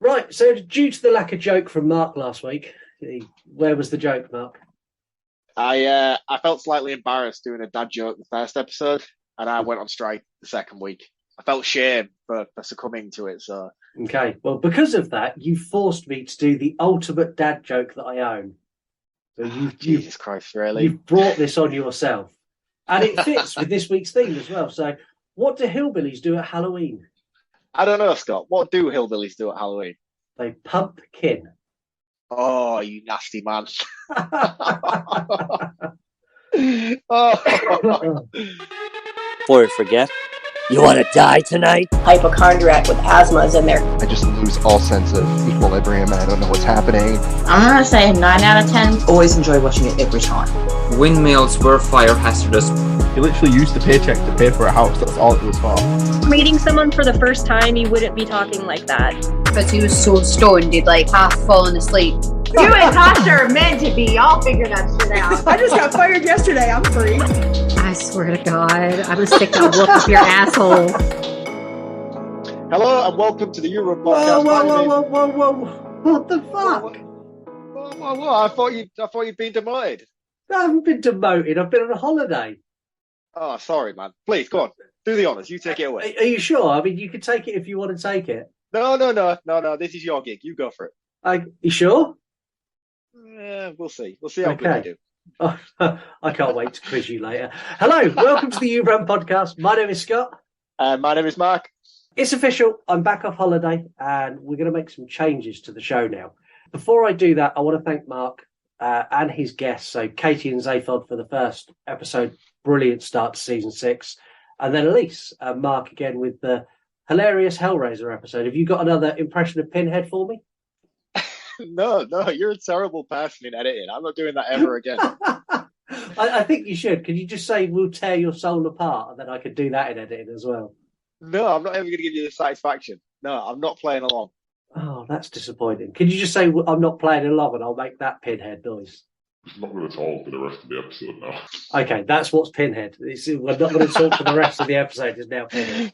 Right, so due to the lack of joke from Mark last week, where was the joke, Mark? I felt slightly embarrassed doing a dad joke the first episode, and I went on strike the second week. I felt shame for succumbing to it. So Okay, well, because of that, you forced me to do the ultimate dad joke that I own. So Jesus Christ, really? you've brought this on yourself, and it fits with this week's theme as well. So, what do hillbillies do at Halloween? I don't know, Scott. What do hillbillies do at Halloween? They pumpkin. Oh, you nasty man! Oh, Before I forget, you want to die tonight? Hypochondriac with asthma is in there. I just lose all sense of equilibrium and I don't know what's happening. I'm gonna say 9 out of 10. Always enjoy watching it every time. Windmills were fire hazardous. You literally used the paycheck to pay for a house. That's all it was for. Meeting someone for the first time, you wouldn't be talking like that. Because he was so stoned, he'd like half fallen asleep. You and Tasha are meant to be. Y'all figure that shit out. I just got fired yesterday. I'm free. I swear to God, I'm gonna stick that wolf up your asshole. hello and welcome to the Euro Whoa, podcast. whoa! What the fuck? Whoa. I thought you'd been demoted. I haven't been demoted. I've been on a holiday. Oh, sorry, man. Please, go on. Do the honours. You take it away. Are you sure? I mean, you can take it if you want to take it. No. This is your gig. You go for it. You sure? We'll see. We'll see how good you do. Oh, I can't wait to quiz you later. Hello, welcome to the You Run podcast. My name is Scott. My name is Mark. It's official. I'm back off holiday and we're going to make some changes to the show now. Before I do that, I want to thank Mark and his guests. So Katie and Zaphod for the first episode. Brilliant start to season 6. And then Elise and Mark again with the hilarious Hellraiser episode. Have you got another impression of Pinhead for me? No, you're a terrible person in editing. I'm not doing that ever again. I think you should. Can you just say, we'll tear your soul apart? And then I could do that in editing as well. No, I'm not ever going to give you the satisfaction. No, I'm not playing along. Oh, that's disappointing. Can you just say, I'm not playing along and I'll make that Pinhead noise? It's not going to talk for the rest of the episode now. Okay, that's what's Pinhead. We're not going to talk for the rest of the episode. It's now Pinhead.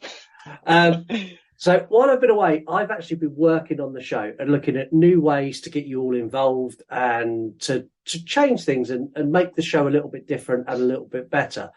So while I've been away, I've actually been working on the show and looking at new ways to get you all involved and to change things and make the show a little bit different and a little bit better.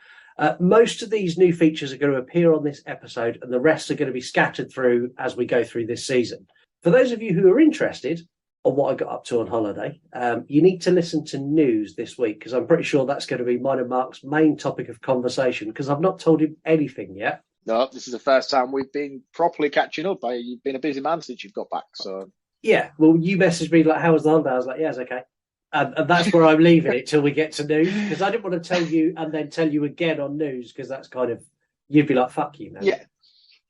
Most of these new features are going to appear on this episode and the rest are going to be scattered through as we go through this season. For those of you who are interested on what I got up to on holiday, you need to listen to news this week because I'm pretty sure that's going to be mine and Mark's main topic of conversation because I've not told him anything yet. No, this is the first time we've been properly catching up. You've been a busy man since you've got back. So yeah, well, you messaged me like, "How was the holiday?" I was like, "Yeah, it's okay," and that's where I'm leaving it till we get to news because I didn't want to tell you and then tell you again on news because that's kind of you'd be like, "Fuck you, man."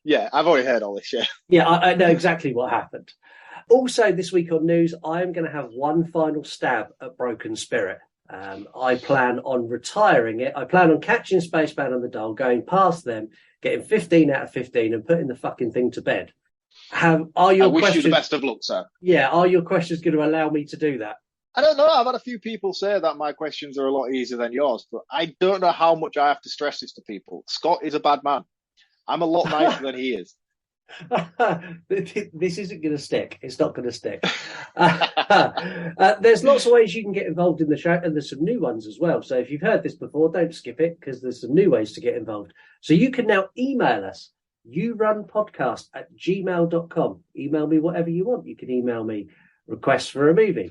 Yeah, I've already heard all this shit. Yeah, I know exactly what happened. Also, this week on news, I am going to have one final stab at Broken Spirit. I plan on retiring it. I plan on catching Spaceman and the Doll, going past them, getting 15 out of 15 and putting the fucking thing to bed. I wish you the best of luck, sir. Yeah, are your questions going to allow me to do that? I don't know. I've had a few people say that my questions are a lot easier than yours, but I don't know how much I have to stress this to people. Scott is a bad man. I'm a lot nicer than he is. This isn't going to stick. It's not going to stick. There's lots of ways you can get involved in the show, and there's some new ones as well. So if you've heard this before, don't skip it because there's some new ways to get involved. So you can now email us, yourunpodcast@gmail.com. Email me whatever you want. You can email me requests for a movie,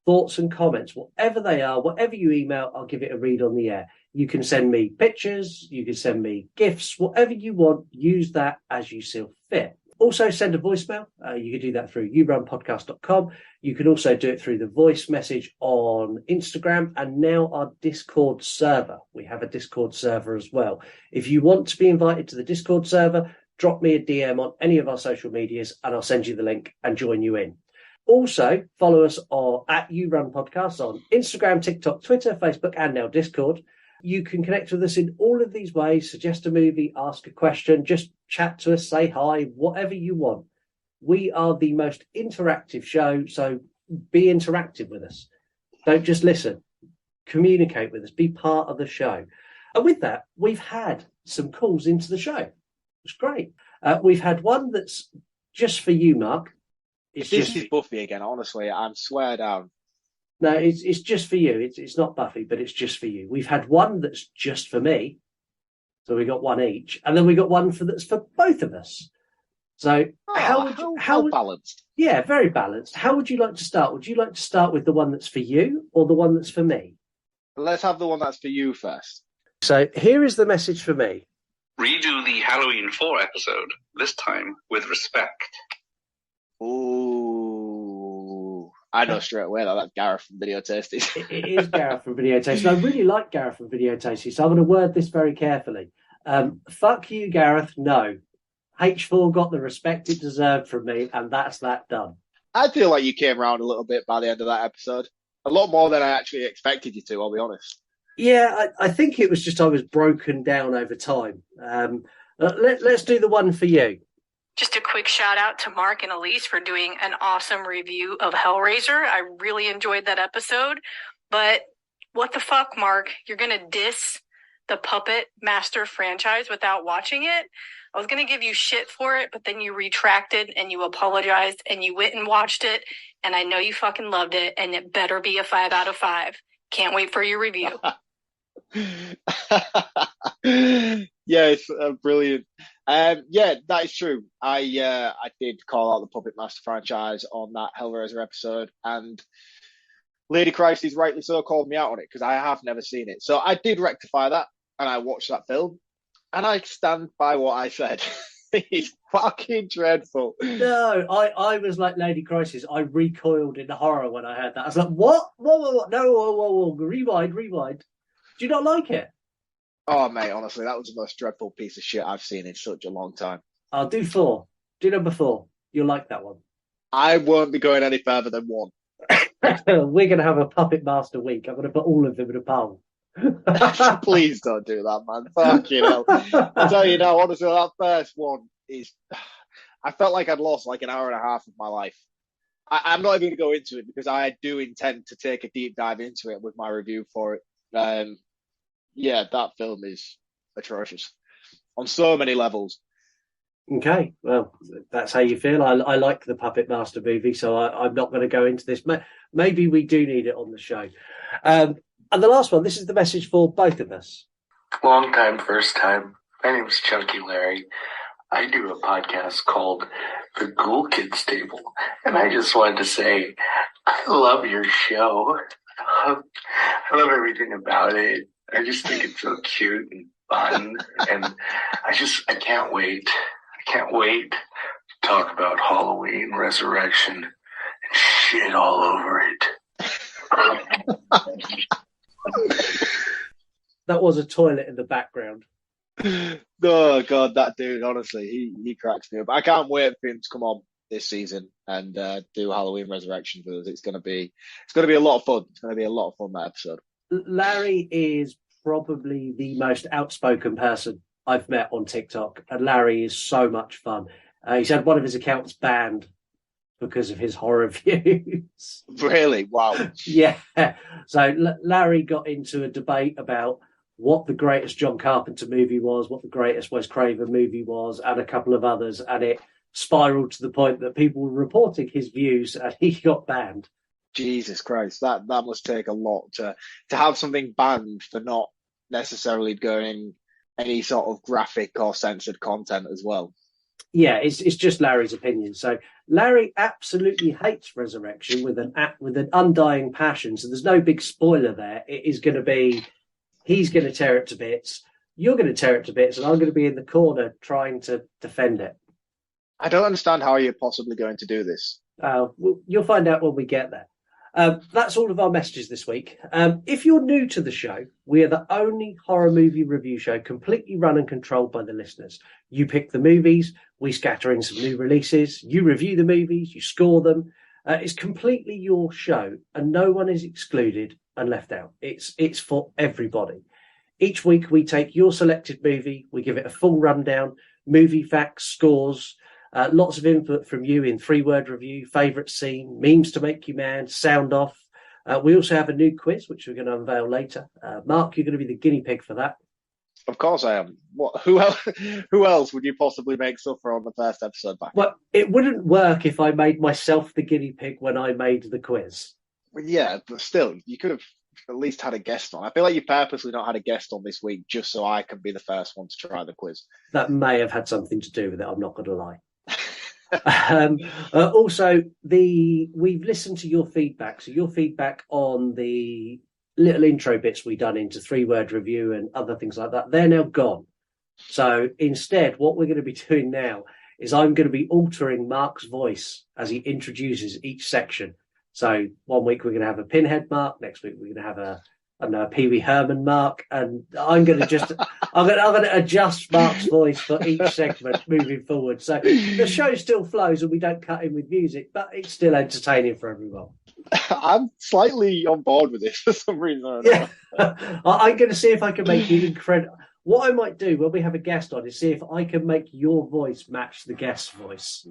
thoughts and comments, whatever they are, whatever you email, I'll give it a read on the air. You can send me pictures, you can send me GIFs, whatever you want, use that as you see fit. Also, send a voicemail. You can do that through yourunpodcast.com. You can also do it through the voice message on Instagram and now our Discord server. We have a Discord server as well. If you want to be invited to the Discord server, drop me a DM on any of our social medias and I'll send you the link and join you in. Also, follow us at You Run Podcasts on Instagram, TikTok, Twitter, Facebook, and now Discord. You can connect with us in all of these ways. Suggest a movie, ask a question, just chat to us, say hi, whatever you want. We are the most interactive show, so be interactive with us. Don't just listen. Communicate with us. Be part of the show. And with that, we've had some calls into the show. It's great. We've had one that's just for you, Mark. If this is Buffy again, honestly, I'm swear down. No, it's just for you. It's not Buffy, but it's just for you. We've had one that's just for me, so we got one each, and then we got one that's for both of us. So how balanced? Yeah, very balanced. How would you like to start? Would you like to start with the one that's for you or the one that's for me? Let's have the one that's for you first. So here is the message for me. Redo the Halloween 4 episode, this time with respect. Ooh. I know straight away that's Gareth from Video Tasties. It is Gareth from Video Tasties. I really like Gareth from Video Tasties, so I'm going to word this very carefully. Fuck you, Gareth. No. H4 got the respect it deserved from me, and that's that done. I feel like you came around a little bit by the end of that episode. A lot more than I actually expected you to, I'll be honest. Yeah, I think it was just I was broken down over time. Let's do the one for you. Just a quick shout out to Marc and Elise for doing an awesome review of Hellraiser. I really enjoyed that episode. But what the fuck, Marc? You're going to diss the Puppet Master franchise without watching it? I was going to give you shit for it, but then you retracted and you apologized and you went and watched it. And I know you fucking loved it, and it better be a 5 out of 5. Can't wait for your review. Yeah, it's brilliant. Yeah, that is true. I did call out the Puppet Master franchise on that Hellraiser episode, and Lady Christie's rightly so called me out on it because I have never seen it. So I did rectify that, and I watched that film, and I stand by what I said. It's fucking dreadful. No, I was like Lady Crisis. I recoiled in horror when I heard that. I was like, what? Whoa. No, whoa. Rewind. Do you not like it? Oh, mate, honestly, that was the most dreadful piece of shit I've seen in such a long time. I'll do 4. Do number 4. You'll like that one. I won't be going any further than 1. We're going to have a Puppet Master week. I'm going to put all of them in a poll. Please don't do that, man. Fuck you know. I tell you now, honestly, that first one is. I felt like I'd lost like an hour and a half of my life. I'm not even going to go into it because I do intend to take a deep dive into it with my review for it. Yeah, that film is atrocious on so many levels. Okay, well, that's how you feel. I like the Puppet Master movie, so I'm not going to go into this. Maybe we do need it on the show. And the last one, this is the message for both of us. Long time, first time. My name is Chunky Larry. I do a podcast called The Ghoul Kids Table, and I just wanted to say I love your show. I love everything about it. I just think it's so cute and fun, and I can't wait. I can't wait to talk about Halloween Resurrection and shit all over it. That was a toilet in the background. Oh God, that dude! Honestly, he cracks me up. I can't wait for him to come on this season and do Halloween Resurrection with us. It's gonna be a lot of fun. It's gonna be a lot of fun, that episode. Larry is probably the most outspoken person I've met on TikTok, and Larry is so much fun. He's had one of his accounts banned because of his horror views. Really? Wow. Yeah. So Larry got into a debate about what the greatest John Carpenter movie was, what the greatest Wes Craven movie was, and a couple of others, and it spiraled to the point that people were reporting his views, and he got banned. Jesus Christ, that must take a lot to have something banned for not necessarily going any sort of graphic or censored content as well. Yeah, it's just Larry's opinion. So Larry absolutely hates Resurrection with an undying passion. So there's no big spoiler there. It is going to be, he's going to tear it to bits, you're going to tear it to bits, and I'm going to be in the corner trying to defend it. I don't understand how you're possibly going to do this. You'll find out when we get there. That's all of our messages this week. If you're new to the show, we are the only horror movie review show completely run and controlled by the listeners. You pick the movies, we scatter in some new releases, you review the movies, you score them. It's completely your show, and no one is excluded and left out. It's for everybody. Each week we take your selected movie, we give it a full rundown, movie facts, scores, lots of input from you in 3-word review, favourite scene, memes to make you mad, sound off. We also have a new quiz, which we're going to unveil later. Marc, you're going to be the guinea pig for that. Of course I am. What? Who else? Who else would you possibly make suffer on the first episode back? Well, it wouldn't work if I made myself the guinea pig when I made the quiz. Well, yeah, but still, you could have at least had a guest on. I feel like you purposely not had a guest on this week just so I can be the first one to try the quiz. That may have had something to do with it. I'm not going to lie. Also, we've listened to your feedback. So your feedback on the little intro bits we done into 3-word review and other things like that, they're now gone. So instead, what we're going to be doing now is I'm going to be altering Mark's voice as he introduces each section. So one week we're going to have a Pinhead Mark, next week we're going to have a Pee Wee Herman Mark, and I'm going to I'm going to adjust Mark's voice for each segment moving forward. So the show still flows and we don't cut in with music, but it's still entertaining for everyone. I'm slightly on board with this for some reason. Yeah. I'm going to see if I can make it incredible. What I might do when we have a guest on is see if I can make your voice match the guest's voice.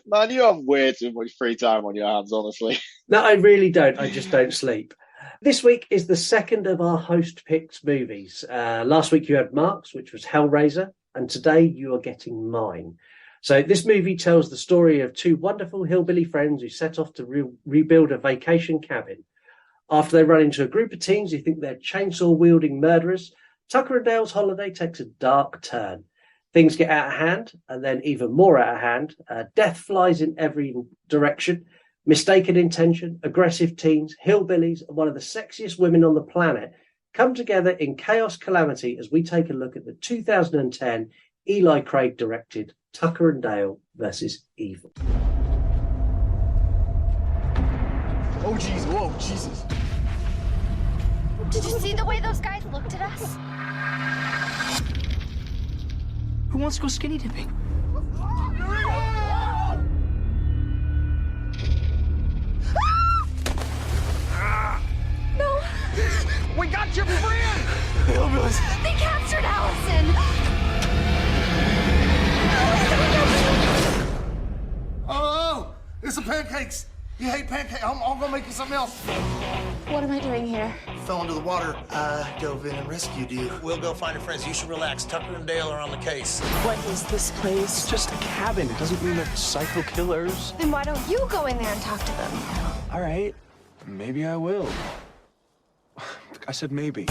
Man, you have way too much free time on your hands, honestly. No, I really don't. I just don't sleep. This week is the second of our host-picked movies. Last week you had Mark's, which was Hellraiser, and today you are getting mine. So this movie tells the story of two wonderful hillbilly friends who set off to rebuild a vacation cabin. After they run into a group of teens who think they're chainsaw-wielding murderers, Tucker and Dale's holiday takes a dark turn. Things get out of hand, and then even more out of hand. Death flies in every direction. Mistaken intention, aggressive teens, hillbillies, and one of the sexiest women on the planet come together in chaos calamity as we take a look at the 2010 Eli Craig directed Tucker and Dale versus Evil. Oh, jeez. Whoa, Jesus. Did you see the way those guys looked at us? Who wants to go skinny dipping? No. We got your friend! They captured Allison! Oh, it's some pancakes. You hate pancakes. I'm gonna make you something else. What am I doing here? Fell into the water. Dove in and rescued you. We'll go find your friends. You should relax. Tucker and Dale are on the case. What is this place? It's just a cabin. It doesn't mean they're psycho killers. Then why don't you go in there and talk to them? All right. Maybe I will. I said maybe.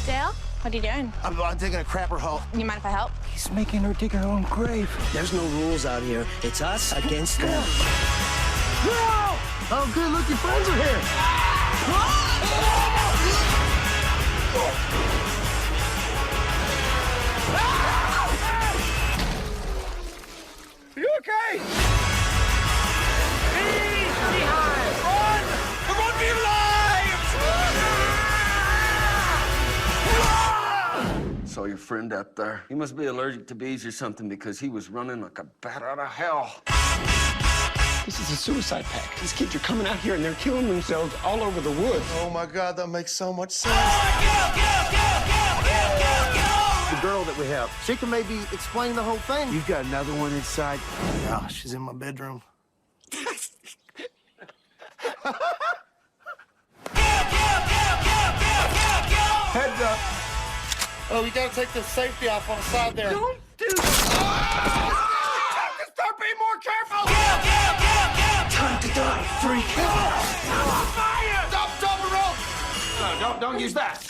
Dale, what are you doing? I'm taking a crapper haul. You mind if I help? He's making her dig her own grave. There's no rules out here. It's us against them. No! Oh, good. Look, your friends are here. Are you okay? Run! Run for your lives! Saw your friend out there. He must be allergic to bees or something because he was running like a bat out of hell. This is a suicide pact. These kids are coming out here and they're killing themselves all over the woods. Oh, my God, that makes so much sense. The girl that we have, she can maybe explain the whole thing. You've got another one inside. Yeah, she's in my bedroom. Heads up. Oh, you gotta take the safety off on the side there. Don't do that. Start being more careful. Time to die, freak. Fire! Stop the rope. No, don't use that.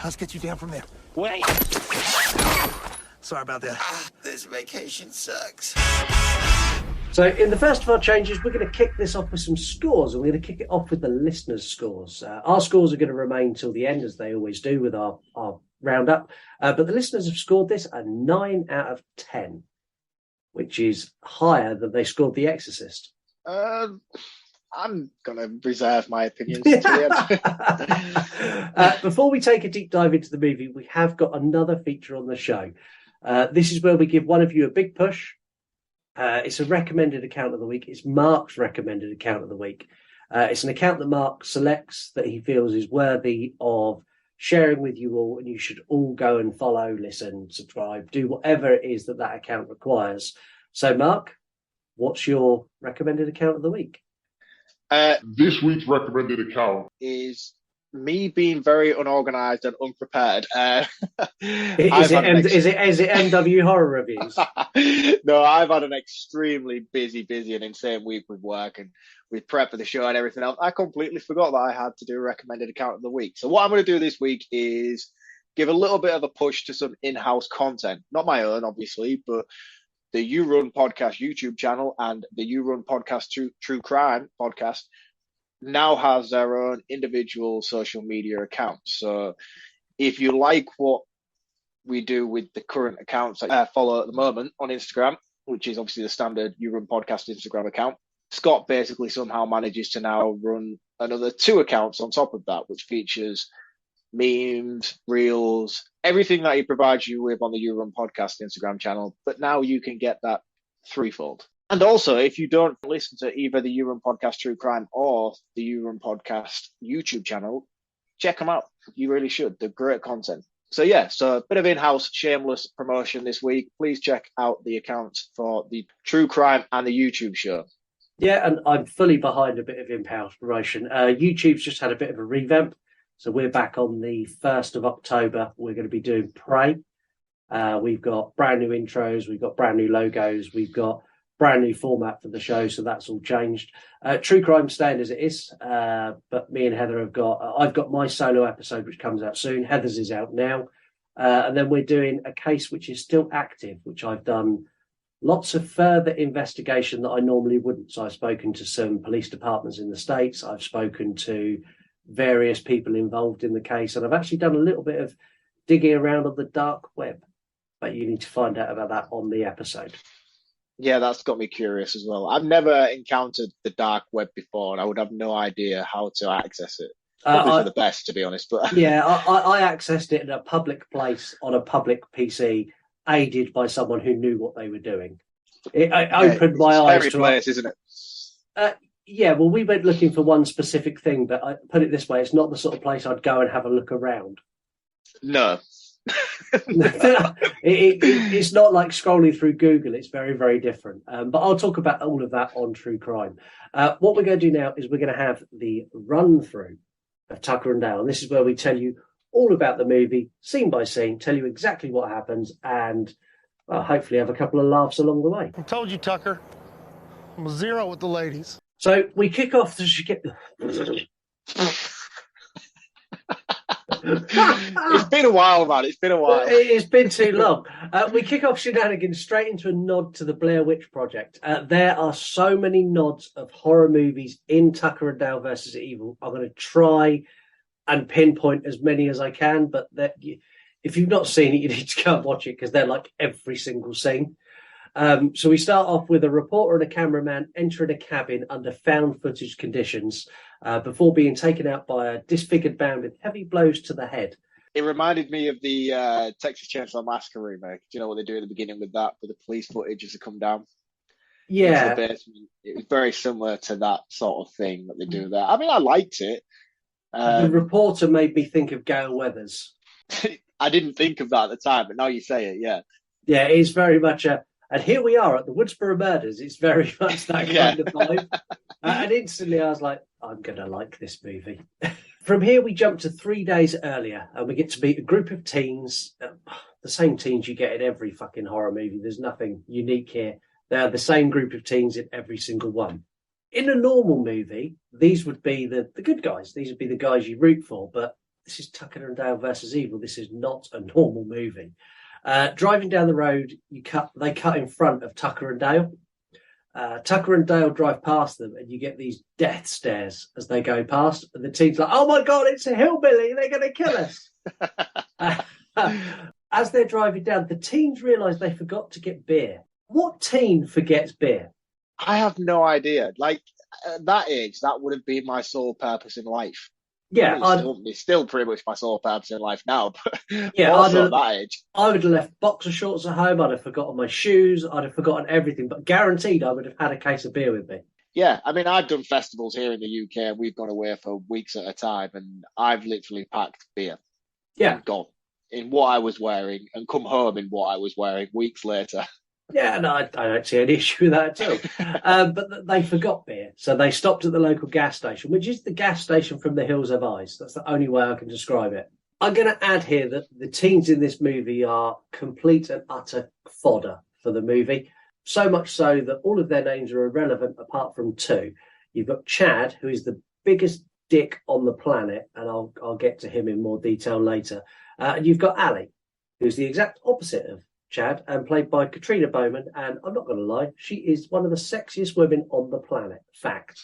Let's get you down from there. Wait. Sorry about that. This vacation sucks. So in the first of our changes, we're going to kick this off with some scores, and we're going to kick it off with the listeners' scores. Our scores are going to remain till the end, as they always do with our roundup. But the listeners have scored this a 9 out of 10, which is higher than they scored The Exorcist. I'm going to reserve my opinions until the end. Before we take a deep dive into the movie, we have got another feature on the show. This is where we give one of you a big push. It's a recommended account of the week. It's Mark's recommended account of the week. It's an account that Mark selects that he feels is worthy of sharing with you all, and you should all go and follow, listen, subscribe, do whatever it is that account requires. So, Mark, what's your recommended account of the week? This week's recommended account is me being very unorganized and unprepared. Is it MW Horror Reviews? No, I've had an extremely busy and insane week with work and with prep for the show and everything else. I completely forgot that I had to do a recommended account of the week. So what I'm going to do this week is give a little bit of a push to some in-house content. Not my own, obviously, but the You Run Podcast YouTube channel and the You Run Podcast True Crime podcast now has their own individual social media accounts. So if you like what we do with the current accounts I follow at the moment on Instagram, which is obviously the standard You Run Podcast Instagram account, Scott basically somehow manages to now run another 2 accounts on top of that, which features memes, reels, everything that he provides you with on the You Run Podcast Instagram channel. But now you can get that threefold. And also, if you don't listen to either the You Run Podcast True Crime or the You Run Podcast YouTube channel, check them out. You really should. They're great content. So yeah, so a bit of in-house shameless promotion this week. Please check out the accounts for the True Crime and the YouTube show. Yeah, and I'm fully behind a bit of in-house promotion. YouTube's just had a bit of a revamp. So we're back on the 1st of October. We're going to be doing Prey. We've got brand new intros. We've got brand new logos. We've got brand new format for the show, so that's all changed. True Crime staying as it is, but me and Heather I've got my solo episode which comes out soon. Heather's is out now, and then we're doing a case which is still active, which I've done lots of further investigation that I normally wouldn't. So I've spoken to some police departments in the States. I've spoken to various people involved in the case, and I've actually done a little bit of digging around on the dark web, but you need to find out about that on the episode. Yeah, that's got me curious as well. I've never encountered the dark web before, and I would have no idea how to access it. Probably for the best, to be honest. But yeah, I accessed it in a public place on a public PC, aided by someone who knew what they were doing. It opened my eyes to place, isn't it? Yeah, well, we went looking for one specific thing, but I put it this way: it's not the sort of place I'd go and have a look around. No. It's not like scrolling through Google. It's very, very different. But I'll talk about all of that on True Crime. What we're going to do now is we're going to have the run through of Tucker and Dale. And this is where we tell you all about the movie, scene by scene, tell you exactly what happens, and hopefully have a couple of laughs along the way. I told you, Tucker. I'm a 0 with the ladies. So we kick off to It's been a while, man. It's been a while. It's been too long. We kick off shenanigans straight into a nod to the Blair Witch Project. There are so many nods of horror movies in Tucker and Dale versus Evil. I'm going to try and pinpoint as many as I can, but if you've not seen it, you need to go and watch it because they're like every single scene. So we start off with a reporter and a cameraman entering a cabin under found footage conditions before being taken out by a disfigured man with heavy blows to the head. It reminded me of the Texas Chainsaw Massacre remake. Do you know what they do at the beginning with that, with the police footage as they come down? Yeah. Into the basement? It was very similar to that sort of thing that they do there. I mean, I liked it. The reporter made me think of Gale Weathers. I didn't think of that at the time, but now you say it, yeah. Yeah, it's very much and here we are at the Woodsboro Murders. It's very much that kind of vibe. And instantly I was like, I'm going to like this movie. From here, we jump to 3 days earlier and we get to meet a group of teens, the same teens you get in every fucking horror movie. There's nothing unique here. They're the same group of teens in every single one. In a normal movie, these would be the good guys. These would be the guys you root for. But this is Tucker and Dale versus Evil. This is not a normal movie. Driving down the road, they cut in front of Tucker and Dale. Tucker and Dale drive past them, and you get these death stares as they go past. And the teens like, "Oh my god, it's a hillbilly! They're going to kill us!" As they're driving down, the teens realise they forgot to get beer. What teen forgets beer? I have no idea. Like at that age, that would have been my sole purpose in life. Yeah, it's still pretty much my sole purpose in life now. But yeah, also at that age, I would have left boxer shorts at home. I'd have forgotten my shoes. I'd have forgotten everything. But guaranteed, I would have had a case of beer with me. Yeah, I mean, I've done festivals here in the UK, and we've gone away for weeks at a time, and I've literally packed beer. Yeah, and gone in what I was wearing, and come home in what I was wearing weeks later. Yeah, no, I don't see any issue with that at all. But they forgot beer, so they stopped at the local gas station, which is the gas station from The Hills Have Eyes. That's the only way I can describe it. I'm going to add here that the teens in this movie are complete and utter fodder for the movie, so much so that all of their names are irrelevant apart from two. You've got Chad, who is the biggest dick on the planet, and I'll get to him in more detail later. And you've got Ali, who's the exact opposite of Chad, and played by Katrina Bowman. And I'm not going to lie, she is one of the sexiest women on the planet. Fact.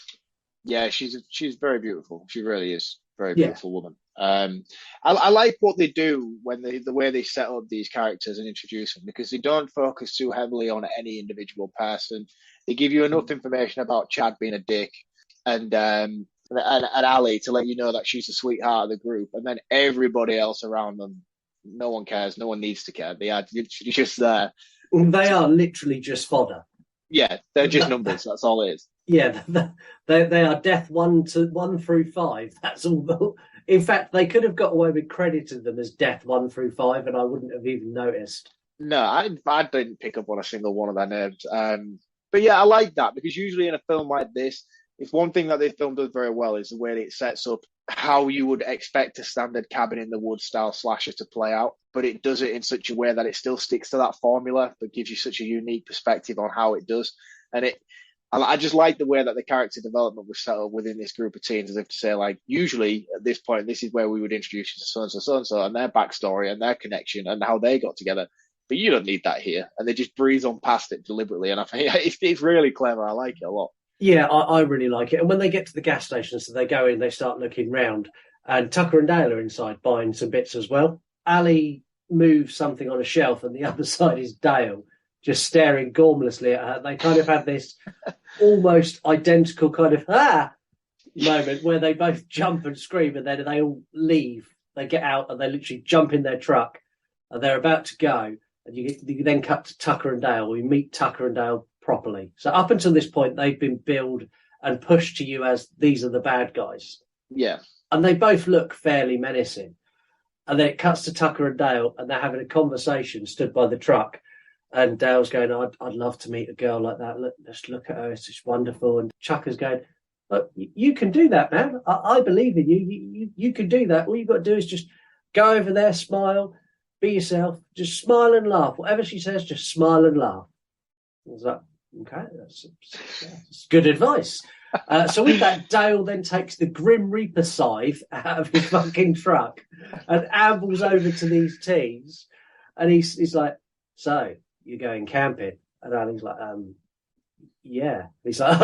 Yeah, she's very beautiful. She really is a very beautiful woman. I like what they do when the way they set up these characters and introduce them, because they don't focus too heavily on any individual person. They give you enough information about Chad being a dick and Ali to let you know that she's the sweetheart of the group, and then everybody else around them, no one cares. No one needs to care. They are just there. They are literally just fodder. Yeah, they're just numbers. That's all it is. Yeah, they are death 1 through 5. That's all. In fact, they could have got away with crediting them as death 1 through 5, and I wouldn't have even noticed. No, I didn't pick up on a single one of their names. But yeah, I like that, because usually in a film like this, if one thing that this film does very well is the way that it sets up how you would expect a standard cabin in the woods style slasher to play out, but it does it in such a way that it still sticks to that formula, but gives you such a unique perspective on how it does. And I just like the way that the character development was set up within this group of teens, as if to say, like, usually at this point, this is where we would introduce you to so-and-so, so-and-so, and their backstory and their connection and how they got together. But you don't need that here. And they just breeze on past it deliberately. And I think it's really clever. I like it a lot. Yeah, I really like it. And when they get to the gas station, so they go in, they start looking round, and Tucker and Dale are inside buying some bits as well. Ali moves something on a shelf, and the other side is Dale, just staring gormlessly at her. They kind of have this almost identical kind of moment where they both jump and scream, and then they all leave. They get out and they literally jump in their truck, and they're about to go. And you then cut to Tucker and Dale. We meet Tucker and Dale properly. So up until this point, they've been billed and pushed to you as these are the bad guys. Yeah. And they both look fairly menacing. And then it cuts to Tucker and Dale, and they're having a conversation stood by the truck. And Dale's going, I'd love to meet a girl like that. Just look at her. It's just wonderful. And Tucker's going, look, you can do that, man. I believe in you. You can do that. All you've got to do is just go over there, smile, be yourself, just smile and laugh. Whatever she says, just smile and laugh. I was like, okay, that's good advice. So with that, Dale then takes the Grim Reaper scythe out of his fucking truck and ambles over to these teens. And he's like, so, you're going camping? And Ali's like, yeah. He's like,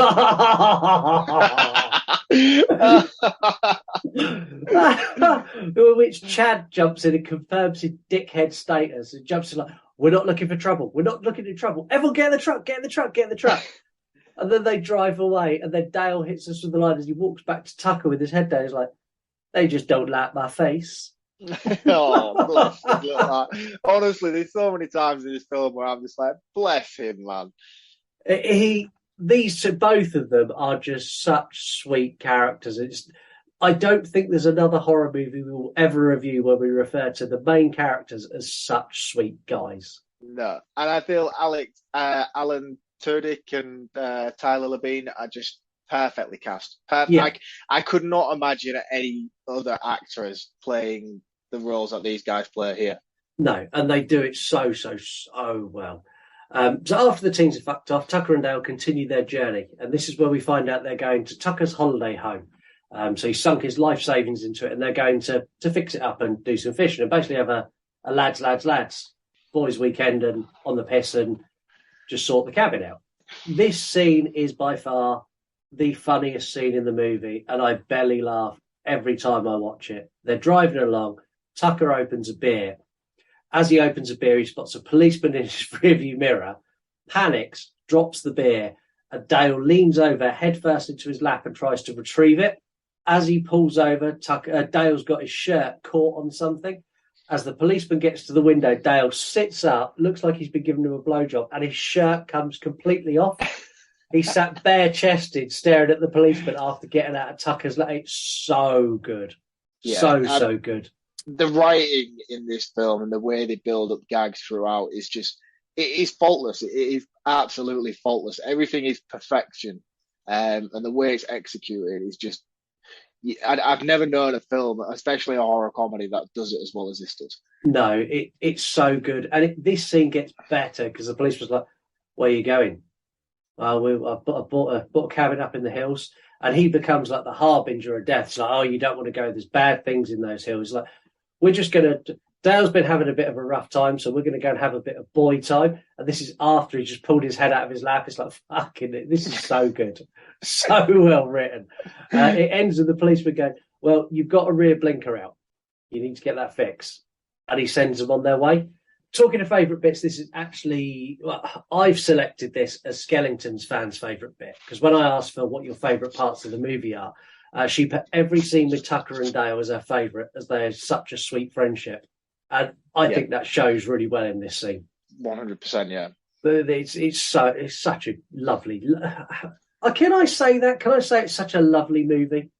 which Chad jumps in and confirms his dickhead status and jumps in like, we're not looking for trouble. We're not looking for trouble. Everyone get in the truck, get in the truck, get in the truck. And then they drive away, and then Dale hits us with the line as he walks back to Tucker with his head down. He's like, they just don't like my face. Oh, bless. Honestly, there's so many times in this film where I'm just like, bless him, man. These two, both of them are just such sweet characters. I don't think there's another horror movie we will ever review where we refer to the main characters as such sweet guys. No, and I feel Alan Tudyk and Tyler Labine are just perfectly cast. Yeah. I could not imagine any other actors playing the roles that these guys play here. No, and they do it so well. So after the teens are fucked off, Tucker and Dale continue their journey, and this is where we find out they're going to Tucker's holiday home. So he sunk his life savings into it, and they're going to fix it up and do some fishing and basically have a lads boys weekend and on the piss and just sort the cabin out. This scene is by far the funniest scene in the movie, and I belly laugh every time I watch it. They're driving along. Tucker opens a beer. As he opens a beer, he spots a policeman in his rearview mirror, panics, drops the beer, and Dale leans over headfirst into his lap and tries to retrieve it. As he pulls over, Dale's got his shirt caught on something. As the policeman gets to the window, Dale sits up, looks like he's been giving him a blowjob, and his shirt comes completely off. He sat bare-chested staring at the policeman after getting out of Tucker's lap. It's so good. Yeah, so good. The writing in this film and the way they build up gags throughout is just it is faultless. It is absolutely faultless. Everything is perfection, and the way it's executed is just. I've never known a film, especially a horror comedy, that does it as well as this does. No, it's so good, and this scene gets better because the police was like, "Where are you going?" Well, I bought a cabin up in the hills, and he becomes like the harbinger of death. It's like, "Oh, you don't want to go. There's bad things in those hills." Like, we're just gonna. Dale's been having a bit of a rough time, so we're going to go and have a bit of boy time. And this is after he just pulled his head out of his lap. It's like, fucking it. This is so good. So well written. It ends with the policeman going, well, you've got a rear blinker out. You need to get that fixed. And he sends them on their way. Talking of favourite bits, this is actually, I've selected this as Skellington's fans' favourite bit. Because when I asked Phil what your favourite parts of the movie are, she put every scene with Tucker and Dale as her favourite, as they have such a sweet friendship. And I think that shows really well in this scene. 100%, yeah. But it's such a lovely. Can I say that? Can I say it's such a lovely movie?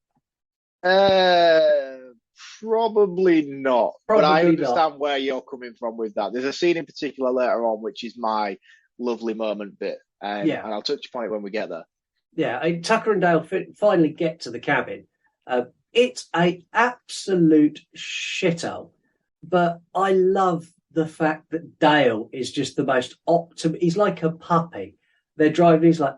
Probably not. But I understand where you're coming from with that. There's a scene in particular later on which is my lovely moment bit, and I'll touch upon it when we get there. Yeah, Tucker and Dale finally get to the cabin. It's an absolute shithole. But I love the fact that Dale is just the most he's like a puppy. They're driving, he's like,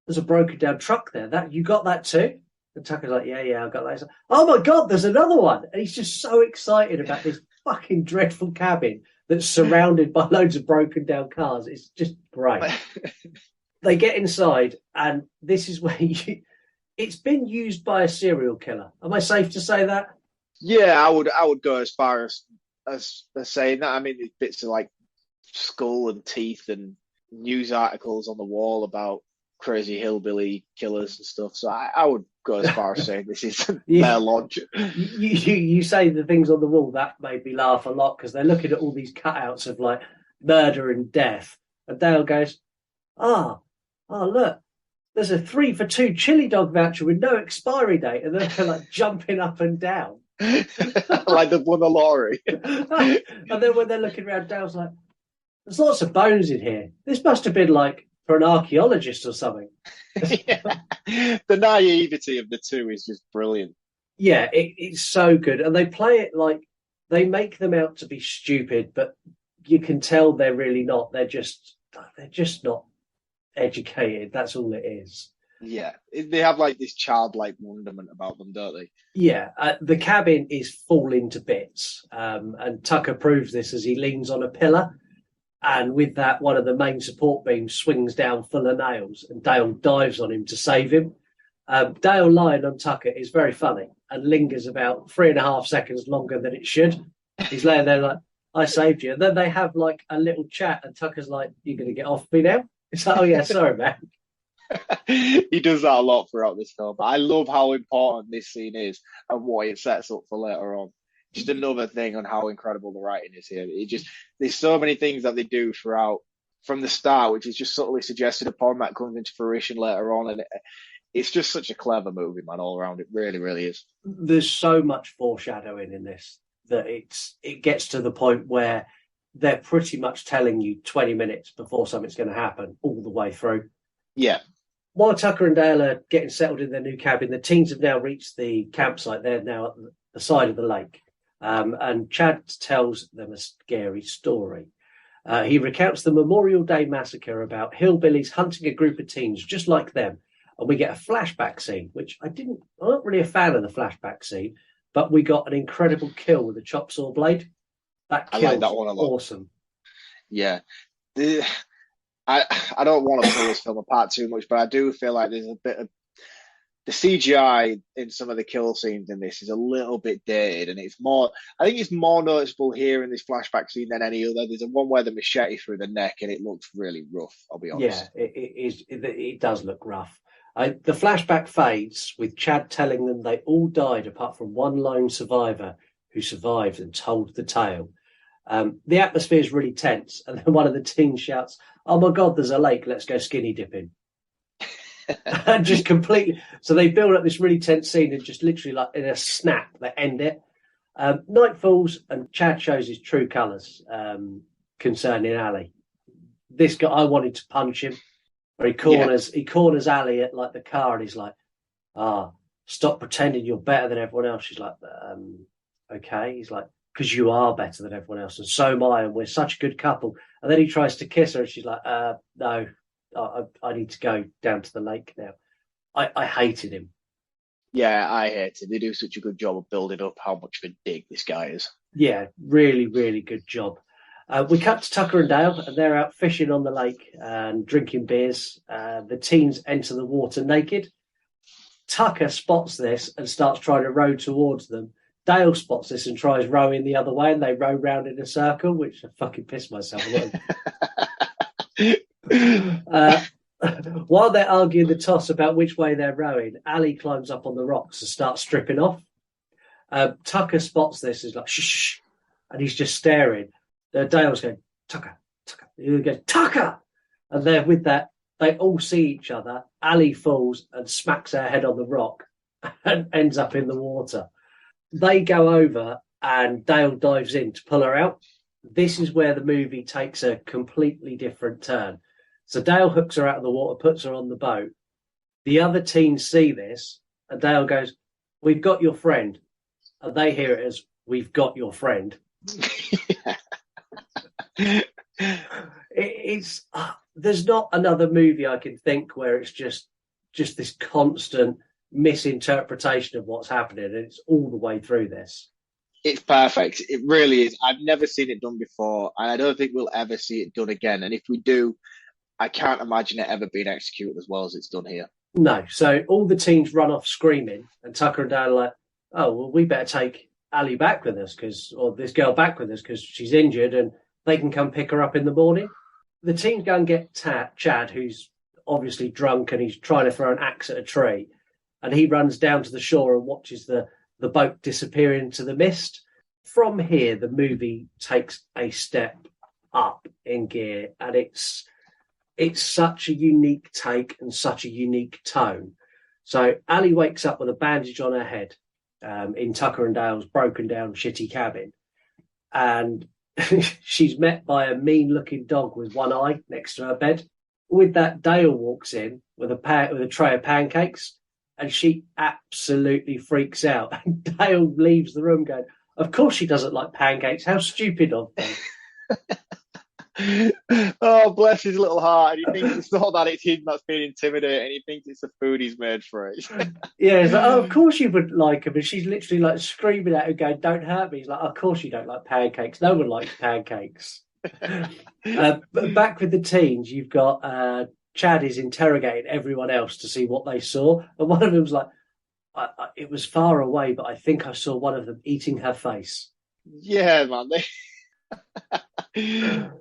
there's a broken down truck there. That you got that too? And Tucker's like, yeah, I got that. Like, oh my God, there's another one. And he's just so excited about this fucking dreadful cabin that's surrounded by loads of broken down cars. It's just great. They get inside, and this is where it's been used by a serial killer. Am I safe to say that? Yeah, I would go as far as saying that. I mean, there's bits of like skull and teeth and news articles on the wall about crazy hillbilly killers and stuff. So I would go as far as saying this is their lodge. You say the things on the wall, that made me laugh a lot because they're looking at all these cutouts of like murder and death. And Dale goes, oh, look, there's a 3 for 2 chili dog voucher with no expiry date. And they're like jumping up and down. Like they've won the lottery. And then when they're looking around, Dale's like, there's lots of bones in here. This must have been like for an archaeologist or something. The naivety of the two is just brilliant. Yeah, it's so good. And they play it like they make them out to be stupid, but you can tell they're really not. They're just not educated. That's all it is. Yeah, they have like this childlike wonderment about them, don't they? Yeah, the cabin is falling to bits, and Tucker proves this as he leans on a pillar, and with that, one of the main support beams swings down full of nails, and Dale dives on him to save him. Dale lying on Tucker is very funny and lingers about 3.5 seconds longer than it should. He's laying there like, I saved you. And then they have like a little chat, and Tucker's like, you're going to get off me now? It's like, oh yeah, sorry, man. He does that a lot throughout this film. I love how important this scene is and what it sets up for later on. Just another thing on how incredible the writing is here. There's so many things that they do throughout from the start, which is just subtly suggested upon that comes into fruition later on. And it's just such a clever movie, man, all around. It really, really is. There's so much foreshadowing in this that it gets to the point where they're pretty much telling you 20 minutes before something's going to happen all the way through. Yeah. While Tucker and Dale are getting settled in their new cabin, the teens have now reached the campsite. They're now at the side of the lake. And Chad tells them a scary story. He recounts the Memorial Day massacre about hillbillies hunting a group of teens just like them. And we get a flashback scene, which I'm not really a fan of the flashback scene, but we got an incredible kill with a chop saw blade. I like that one a lot. Awesome. Yeah. I don't want to pull this film apart too much, but I do feel like there's a bit of the CGI in some of the kill scenes in this is a little bit dated, and I think it's more noticeable here in this flashback scene than any other. There's a one where the machete through the neck, and it looks really rough, I'll be honest. Yeah, it does look rough. The flashback fades with Chad telling them they all died apart from one lone survivor who survived and told the tale. The atmosphere is really tense, and then one of the teens shouts, "Oh my God, there's a lake, let's go skinny dipping." And just completely, so they build up this really tense scene and just literally like in a snap they end it. Night falls and Chad shows his true colours concerning Ali. this guy, I wanted to punch him. Where he corners Ali at like the car, and he's like, stop pretending you're better than everyone else. She's like, okay. He's like, because you are better than everyone else, and so am I, and we're such a good couple. And then he tries to kiss her, and she's like, no, I need to go down to the lake now. I hated him. Yeah, I hate him. They do such a good job of building up how much of a dick this guy is. Yeah, really, really good job. We cut to Tucker and Dale, and they're out fishing on the lake and drinking beers. The teens enter the water naked. Tucker spots this and starts trying to row towards them. Dale spots this and tries rowing the other way, and they row round in a circle, which I fucking pissed myself. While they're arguing the toss about which way they're rowing, Ali climbs up on the rocks and starts stripping off. Tucker spots this, is like, shh, and he's just staring. Dale's going, Tucker. He goes, Tucker! And they're with that, they all see each other. Ali falls and smacks her head on the rock and ends up in the water. They go over and Dale dives in to pull her out. This is where the movie takes a completely different turn. So Dale hooks her out of the water, puts her on the boat. The other teens see this, and Dale goes, we've got your friend. And they hear it as, we've got your friend. It's there's not another movie I can think where it's just this constant misinterpretation of what's happening, and it's all the way through this. It's perfect. It really is. I've never seen it done before, and I don't think we'll ever see it done again. And if we do, I can't imagine it ever being executed as well as it's done here. No. So all the teens run off screaming, and Tucker and Dale are like, oh, well, we better take Ali back with us, or this girl back with us, because she's injured, and they can come pick her up in the morning. The teens go and get Chad, who's obviously drunk, and he's trying to throw an axe at a tree. And he runs down to the shore and watches the boat disappear into the mist. From here, the movie takes a step up in gear, and it's such a unique take and such a unique tone. So Ali wakes up with a bandage on her head in Tucker and Dale's broken down, shitty cabin. And she's met by a mean-looking dog with one eye next to her bed. With that, Dale walks in with a tray of pancakes, and she absolutely freaks out. And Dale leaves the room going, of course she doesn't like pancakes. How stupid of them. Oh, bless his little heart. And he thinks it's not that it's him that's being intimidated, and he thinks it's the food he's made for it. Yeah, he's like, oh, of course you would like him. And she's literally like screaming at him, going, don't hurt me. He's like, of course you don't like pancakes. No one likes pancakes. But back with the teens, you've got Chad is interrogating everyone else to see what they saw. And one of them's like, it was far away, but I think I saw one of them eating her face. Yeah, man.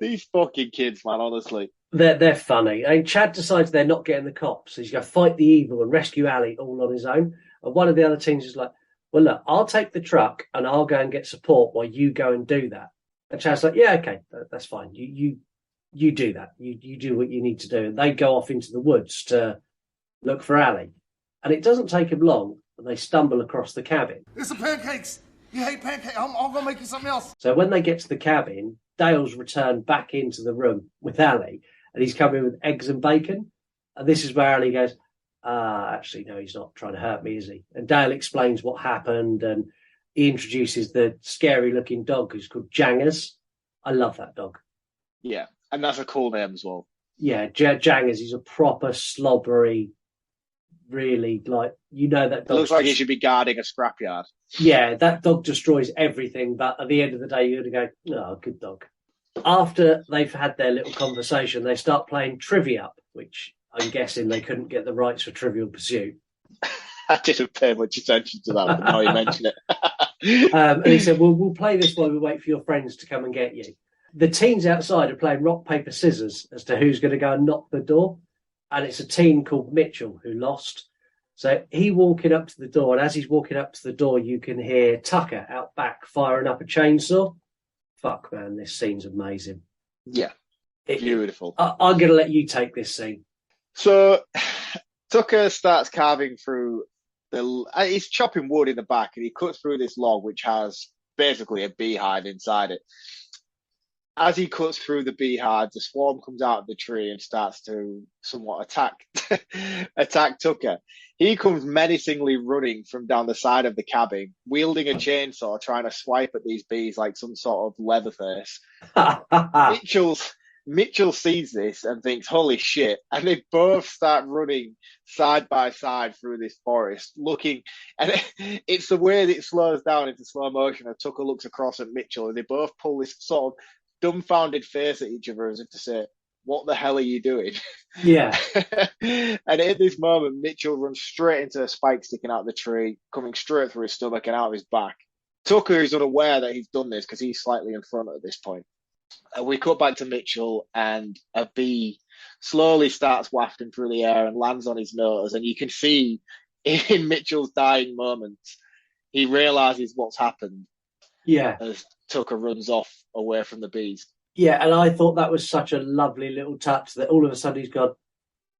These fucking kids, man, honestly. They're funny. And Chad decides they're not getting the cops. So he's going to fight the evil and rescue Ali all on his own. And one of the other teens is like, well, look, I'll take the truck and I'll go and get support while you go and do that. And Chad's like, yeah, okay, that's fine. You do that. You do what you need to do. And they go off into the woods to look for Ali. And it doesn't take them long, and they stumble across the cabin. There's some pancakes. You hate pancakes. I'm going to make you something else. So when they get to the cabin, Dale's returned back into the room with Ali, and he's come in with eggs and bacon. And this is where Ali goes, actually, no, he's not trying to hurt me, is he? And Dale explains what happened, and he introduces the scary-looking dog who's called Jangers. I love that dog. Yeah, and that's a cool name as well. Yeah, Jangers. He's a proper slobbery, really, like, you know that dog. It looks like he should be guarding a scrapyard. Yeah, that dog destroys everything, but at the end of the day, you're going to go, oh, good dog. After they've had their little conversation, they start playing Trivia, which I'm guessing they couldn't get the rights for Trivial Pursuit. I didn't pay much attention to that, but now you mention it. And he said, well, we'll play this while we wait for your friends to come and get you. The teens outside are playing rock, paper, scissors as to who's going to go and knock the door. And it's a teen called Mitchell who lost. So he walking up to the door, and as he's walking up to the door, you can hear Tucker out back firing up a chainsaw. Fuck, man, this scene's amazing. Yeah, beautiful. I'm going to let you take this scene. So Tucker starts carving through he's chopping wood in the back, and he cuts through this log, which has basically a beehive inside it. as he cuts through the beehives, the swarm comes out of the tree and starts to somewhat attack Tucker. He comes menacingly running from down the side of the cabin, wielding a chainsaw, trying to swipe at these bees like some sort of Leatherface. Mitchell sees this and thinks, holy shit, and they both start running side by side through this forest, looking, and it's the way that it slows down into slow motion, and Tucker looks across at Mitchell, and they both pull this sort of dumbfounded face at each other as if to say, what the hell are you doing? Yeah. And at this moment, Mitchell runs straight into a spike sticking out of the tree, coming straight through his stomach and out of his back. Tucker is unaware that he's done this because he's slightly in front at this point. We cut back to Mitchell, and a bee slowly starts wafting through the air and lands on his nose. And you can see in Mitchell's dying moments, he realizes what's happened. Yeah. As Tucker runs off away from the bees. Yeah, and I thought that was such a lovely little touch that all of a sudden he's gone,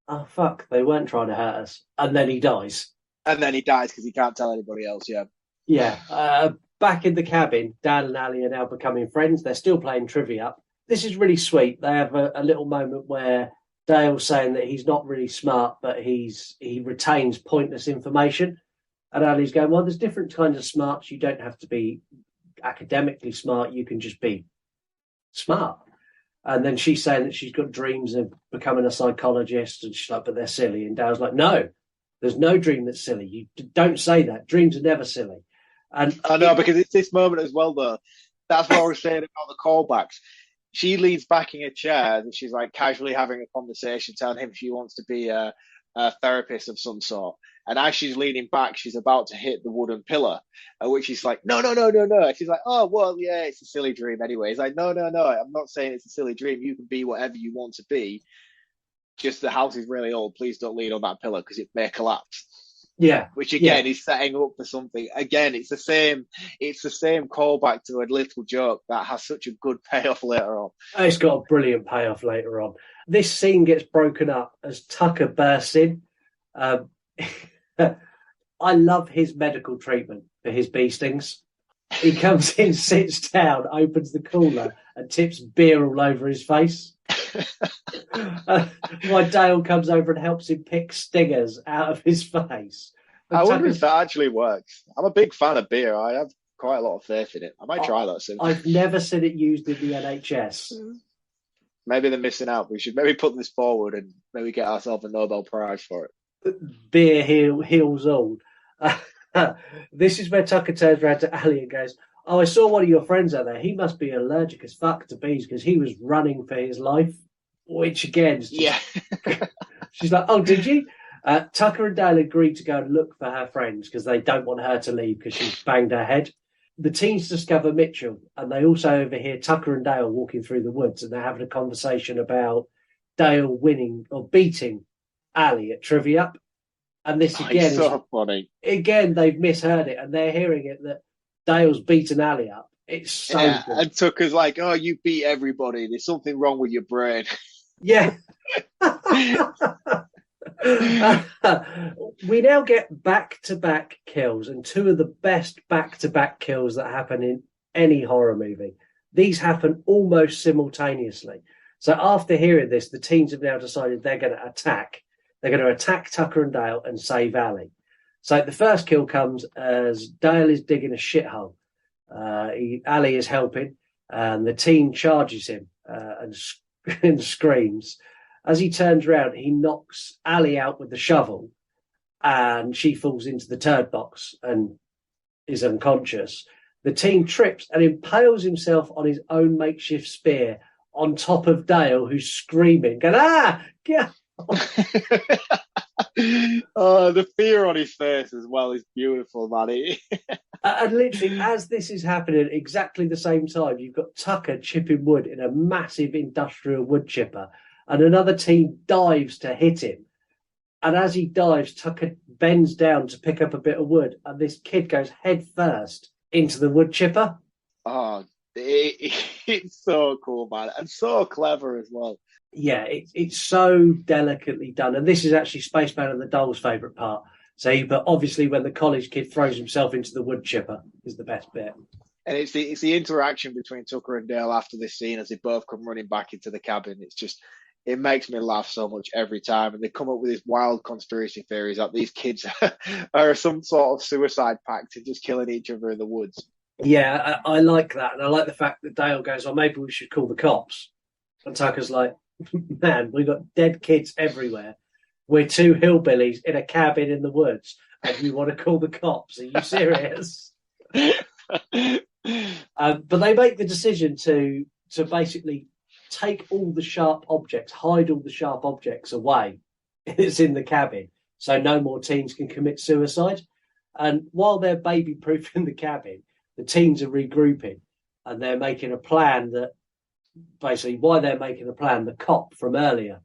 oh, fuck, they weren't trying to hurt us. And then he dies. And then he dies because he can't tell anybody else, yeah. Yeah. Back in the cabin, Dan and Ali are now becoming friends. They're still playing trivia. This is really sweet. They have a little moment where Dale's saying that he's not really smart, but he retains pointless information. And Ali's going, well, there's different kinds of smarts. You don't have to be academically smart. You can just be smart. And then she's saying that she's got dreams of becoming a psychologist. And she's like, but they're silly. And Dale's like, no, there's no dream that's silly. You don't say that. Dreams are never silly. And I know, because it's this moment as well, though. That's what I was saying about the callbacks. She leans back in her chair and she's like casually having a conversation, telling him she wants to be a therapist of some sort. And as she's leaning back, she's about to hit the wooden pillar, at which he's like, no. And she's like, oh, well, yeah, it's a silly dream anyway. He's like, no, I'm not saying it's a silly dream. You can be whatever you want to be. Just the house is really old. Please don't lean on that pillar because it may collapse. Yeah. Which again is setting up for something. Again, it's the same callback to a little joke that has such a good payoff later on. It's got a brilliant payoff later on. This scene gets broken up as Tucker bursts in. I love his medical treatment for his bee stings. He comes in, sits down, opens the cooler, and tips beer all over his face. While Dale comes over and helps him pick stingers out of his face. I wonder if that actually works. I'm a big fan of beer. I have quite a lot of faith in it. I might try that soon. I've never seen it used in the NHS. Maybe they're missing out. We should maybe put this forward and maybe get ourselves a Nobel Prize for it. Beer heals all. This is where Tucker turns around to Ali and goes, oh, I saw one of your friends out there. He must be allergic as fuck to bees because he was running for his life. Which again, yeah. She's like, oh, did you? Tucker and Dale agreed to go and look for her friends because they don't want her to leave because she's banged her head. The teens discover Mitchell, and they also overhear Tucker and Dale walking through the woods, and they're having a conversation about Dale winning or beating Ali at trivia. And this again so funny. Again, they've misheard it, and they're hearing it that Dale's beaten Ali up. It's so good. And Tucker's like, oh, you beat everybody. There's something wrong with your brain. Yeah. We now get back-to-back kills, and two of the best back-to-back kills that happen in any horror movie. These happen almost simultaneously. So after hearing this, the teens have now decided they're going to attack. They're going to attack Tucker and Dale and save Ali. So the first kill comes as Dale is digging a shithole. Ali is helping, and the teen charges him and screams. As he turns around, he knocks Ali out with the shovel, and she falls into the turd box and is unconscious. The teen trips and impales himself on his own makeshift spear on top of Dale, who's screaming, going, ah! Yeah. Oh, the fear on his face as well is beautiful, man. And literally, as this is happening at exactly the same time, you've got Tucker chipping wood in a massive industrial wood chipper, and another teen dives to hit him. And as he dives, Tucker bends down to pick up a bit of wood, and this kid goes head first into the wood chipper. Oh, it's so cool, man, and so clever as well. Yeah, it's so delicately done. And this is actually Spaceman and the Doll's favourite part. So, but obviously when the college kid throws himself into the wood chipper is the best bit. And it's the interaction between Tucker and Dale after this scene as they both come running back into the cabin. It's just, it makes me laugh so much every time. And they come up with these wild conspiracy theories that these kids are some sort of suicide pact and just killing each other in the woods. Yeah, I like that. And I like the fact that Dale goes, oh, maybe we should call the cops. And Tucker's like, man, we've got dead kids everywhere. We're two hillbillies in a cabin in the woods. And you want to call the cops? Are you serious? But they make the decision to basically take all the sharp objects, hide all the sharp objects away. It's in the cabin, so no more teens can commit suicide. And while they're baby-proofing the cabin, the teens are regrouping, and they're making a plan that basically, while they're making a plan, the cop from earlier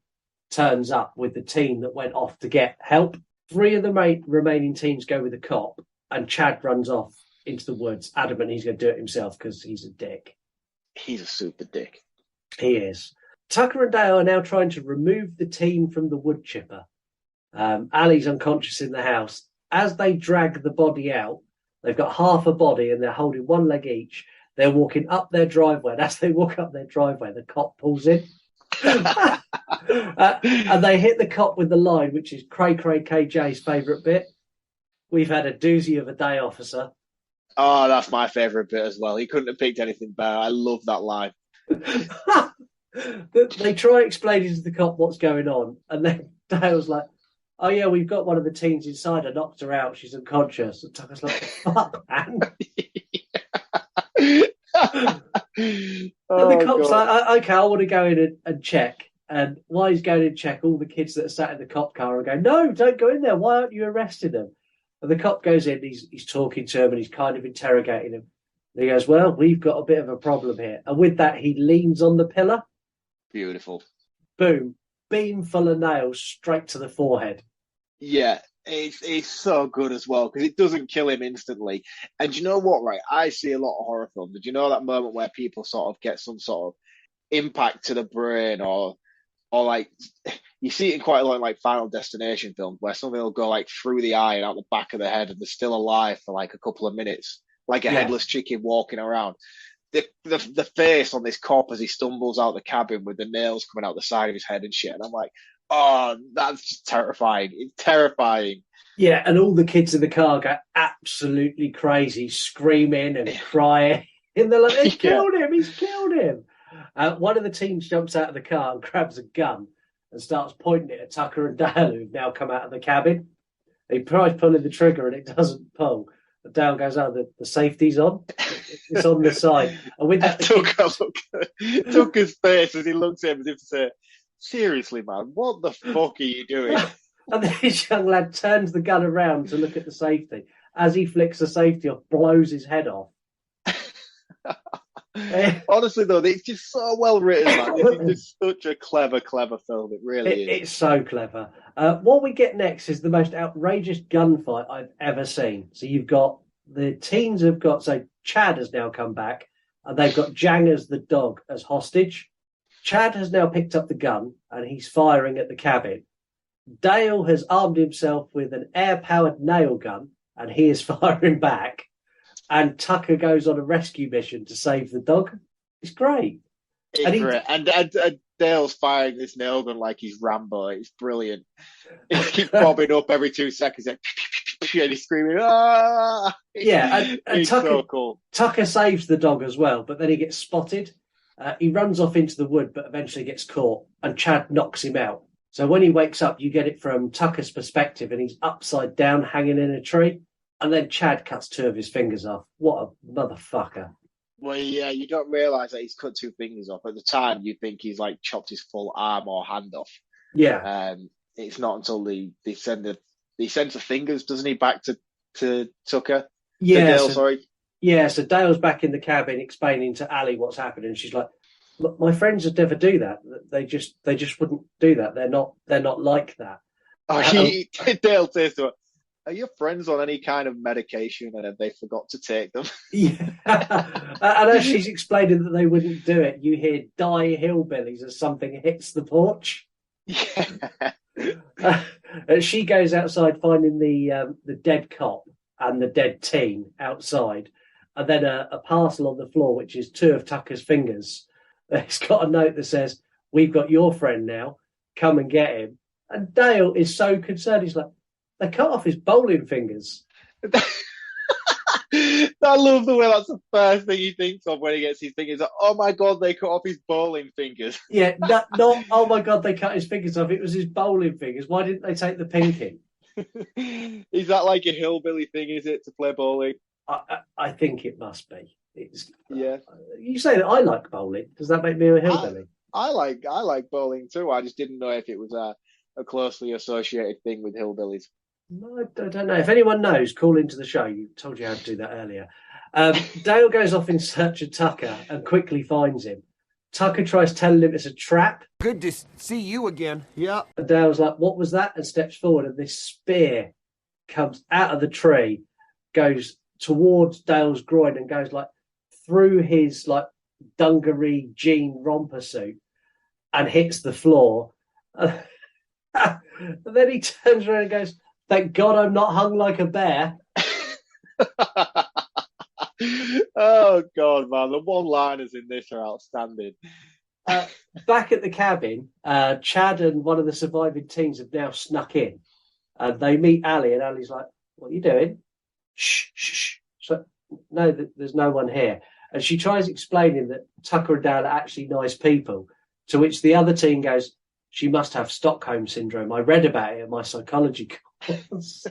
turns up with the team that went off to get help. 3 of the remaining teens go with the cop, and Chad runs off into the woods, adamant he's going to do it himself because he's a dick. He's a super dick. He is. Tucker and Dale are now trying to remove the teen from the wood chipper. Ali's unconscious in the house. As they drag the body out, they've got half a body and they're holding one leg each. They're walking up their driveway. And as they walk up their driveway, the cop pulls in. And they hit the cop with the line, which is Cray KJ's favourite bit. We've had a doozy of a day, officer. Oh, that's my favourite bit as well. He couldn't have picked anything better. I love that line. They try explaining to the cop what's going on, and then Dale's like, oh yeah, we've got one of the teens inside. I knocked her out. She's unconscious. And Tucker's like, fuck, man. And the cop's like, okay, I want to go in and check. And while he's going in and check, all the kids that are sat in the cop car are going, no, don't go in there. Why aren't you arresting them? And the cop goes in, he's talking to him and he's kind of interrogating him. And he goes, well, we've got a bit of a problem here. And with that, he leans on the pillar. Beautiful. Boom. Beam full of nails straight to the forehead. Yeah, it's so good as well because it doesn't kill him instantly. And you know what, right? I see a lot of horror films. Did you know that moment where people sort of get some sort of impact to the brain or like you see it in quite a lot of like Final Destination films where something will go like through the eye and out the back of the head and they're still alive for like a couple of minutes, like a headless chicken walking around. The face on this cop as he stumbles out the cabin with the nails coming out the side of his head and shit. And I'm like, oh, that's just terrifying. It's terrifying. Yeah, and all the kids in the car go absolutely crazy, screaming and crying. And they're like, he's killed him, he's killed him. One of the teens jumps out of the car and grabs a gun and starts pointing it at Tucker and Dale, who've now come out of the cabin. He tries pulling the trigger and it doesn't pull. And Dale goes, oh, the safety's on. It's on the side. And with that, Tucker's face as he looks at him as if to say, seriously, man, what the fuck are you doing? And this young lad turns the gun around to look at the safety. As he flicks the safety off, blows his head off. Honestly, though, it's just so well written, man. This is just such a clever film. It really is. It's so clever. What we get next is the most outrageous gunfight I've ever seen. So you've got the teens have got, so Chad has now come back, and they've got Jangers the dog as hostage. Chad has now picked up the gun, and he's firing at the cabin. Dale has armed himself with an air-powered nail gun, and he is firing back. And Tucker goes on a rescue mission to save the dog. It's great. And Dale's firing this nail gun like he's Rambo. It's brilliant. He keeps bobbing up every 2 seconds. And he's screaming, ah! Yeah, and Tucker, so cool. Tucker saves the dog as well, but then he gets spotted. He runs off into the wood, but eventually gets caught, and Chad knocks him out. So when he wakes up, you get it from Tucker's perspective, and he's upside down, hanging in a tree. And then Chad cuts 2 of his fingers off. What a motherfucker. Well, yeah, you don't realise that he's cut 2 fingers off. At the time, you think he's like chopped his full arm or hand off. Yeah. It's not until he sends the fingers, doesn't he, back to Tucker? Yeah. Dale, sorry. Yeah, so Dale's back in the cabin explaining to Ali what's happened, and she's like, look, my friends would never do that. They just wouldn't do that. They're not like that. Dale says to her, are your friends on any kind of medication and have they forgot to take them? Yeah. And as she's explaining that they wouldn't do it, you hear die hillbillies as something hits the porch. Yeah. She goes outside finding the dead cop and the dead teen outside. and then a parcel on the floor, which is 2 of Tucker's fingers. It's got a note that says, "We've got your friend now. Come and get him." And Dale is so concerned. He's like, "They cut off his bowling fingers." I love the way that's the first thing he thinks of when he gets his fingers. Like, oh my God, they cut off his bowling fingers. Yeah, not oh my God, they cut his fingers off. It was his bowling fingers. Why didn't they take the pinky? Is that like a hillbilly thing, is it, to play bowling? I think it must be. Yeah. You say that I like bowling. Does that make me a hillbilly? I like bowling too. I just didn't know if it was a closely associated thing with hillbillies. No, I don't know. If anyone knows, call into the show. You told you how to do that earlier. Dale goes off in search of Tucker and quickly finds him. Tucker tries telling him it's a trap. Good to see you again. Yeah. And Dale's like, "What was that?" and steps forward, and this spear comes out of the tree, goes towards Dale's groin and goes like through his like dungaree jean romper suit and hits the floor. And then he turns around and goes, "Thank God I'm not hung like a bear." Oh God, man, the one-liners in this are outstanding. Back at the cabin, Chad and one of the surviving teens have now snuck in, and they meet Ali, and Ali's like, "What are you doing?" "Shh, shh, shh." So, "No, there's no one here." And she tries explaining that Tucker and Dale are actually nice people, to which the other teen goes, "She must have Stockholm syndrome. I read about it in my psychology course."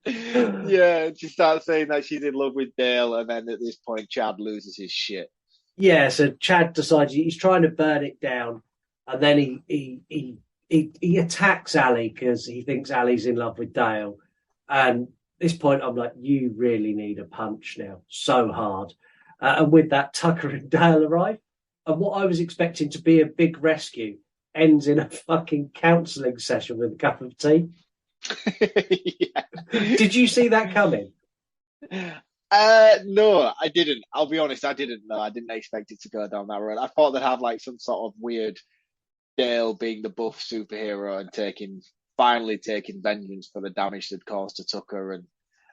Yeah, she starts saying that she's in love with Dale, and then at this point, Chad loses his shit. Yeah, so Chad decides he's trying to burn it down, and then he attacks Ali because he thinks Ali's in love with Dale. And at this point, I'm like, you really need a punch now, so hard. And with that, Tucker and Dale arrive, and what I was expecting to be a big rescue ends in a fucking counselling session with a cup of tea. Yeah. Did you see that coming? No, I didn't. I'll be honest, I didn't know. I didn't expect it to go down that road. I thought they'd have like some sort of weird Dale being the buff superhero and finally taking vengeance for the damage they'd caused to Tucker and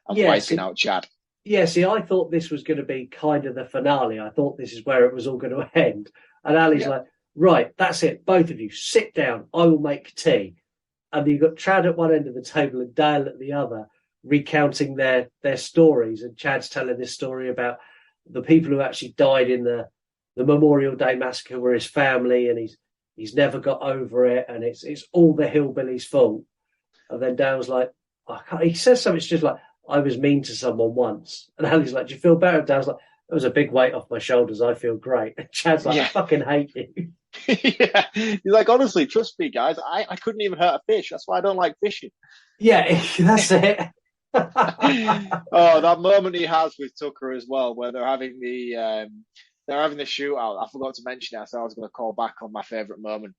wiping out Chad. Yeah, see, I thought this was going to be kind of the finale. I thought this is where it was all going to end. And Ali's like, "Right, that's it. Both of you, sit down. I will make tea." And you've got Chad at one end of the table and Dale at the other, recounting their stories. And Chad's telling this story about the people who actually died in the Memorial Day massacre were his family, and he's never got over it, and it's all the hillbillies' fault. And then Dale's like, he says something, it's just like, "I was mean to someone once." And Ali's like, "Do you feel better?" And Dale's like, "It was a big weight off my shoulders. I feel great." And Chad's like, "I fucking hate you." Yeah, he's like, "Honestly, trust me, guys. I couldn't even hurt a fish. That's why I don't like fishing." Yeah, that's it. Oh, that moment he has with Tucker as well, where they're having the shootout. I forgot to mention it. I said I was going to call back on my favourite moment.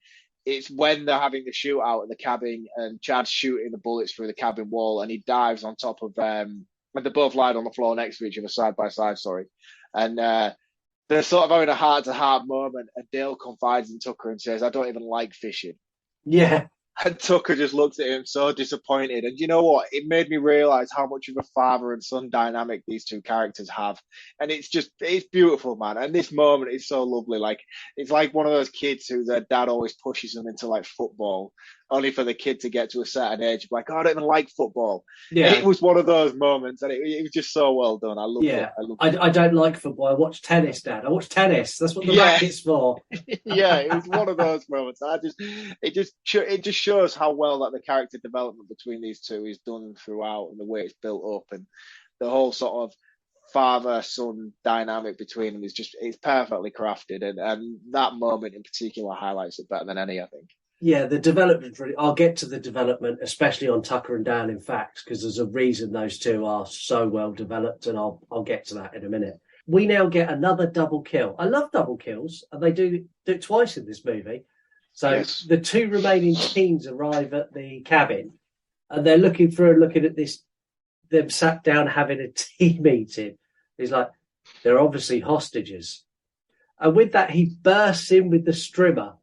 It's when they're having the shootout in the cabin, and Chad's shooting the bullets through the cabin wall, and he dives on top of and they're both lying on the floor next to each other, side by side. Sorry, and they're sort of having a heart-to-heart moment, and Dale confides in Tucker and says, "I don't even like fishing." Yeah. And Tucker just looks at him so disappointed. And you know what? It made me realise how much of a father and son dynamic these two characters have. And it's beautiful, man. And this moment is so lovely. Like, it's like one of those kids who their dad always pushes them into like football, only for the kid to get to a certain age, like, "Oh, I don't even like football." Yeah. It was one of those moments, and it was just so well done. I love it. I don't like football. I watch tennis, Dad. I watch tennis. That's what the racket's for. Yeah, it was one of those moments. It just shows how well that the character development between these two is done throughout, and the way it's built up, and the whole sort of father-son dynamic between them it's perfectly crafted, and that moment in particular highlights it better than any, I think. Yeah, the development, really, I'll get to the development, especially on Tucker and Dale, in fact, because there's a reason those two are so well developed, and I'll get to that in a minute. We now get another double kill. I love double kills, and they do it twice in this movie. So yes. The two remaining teens arrive at the cabin, and they're looking through and looking at this, them sat down having a tea meeting. He's like, "They're obviously hostages." And with that, he bursts in with the strimmer.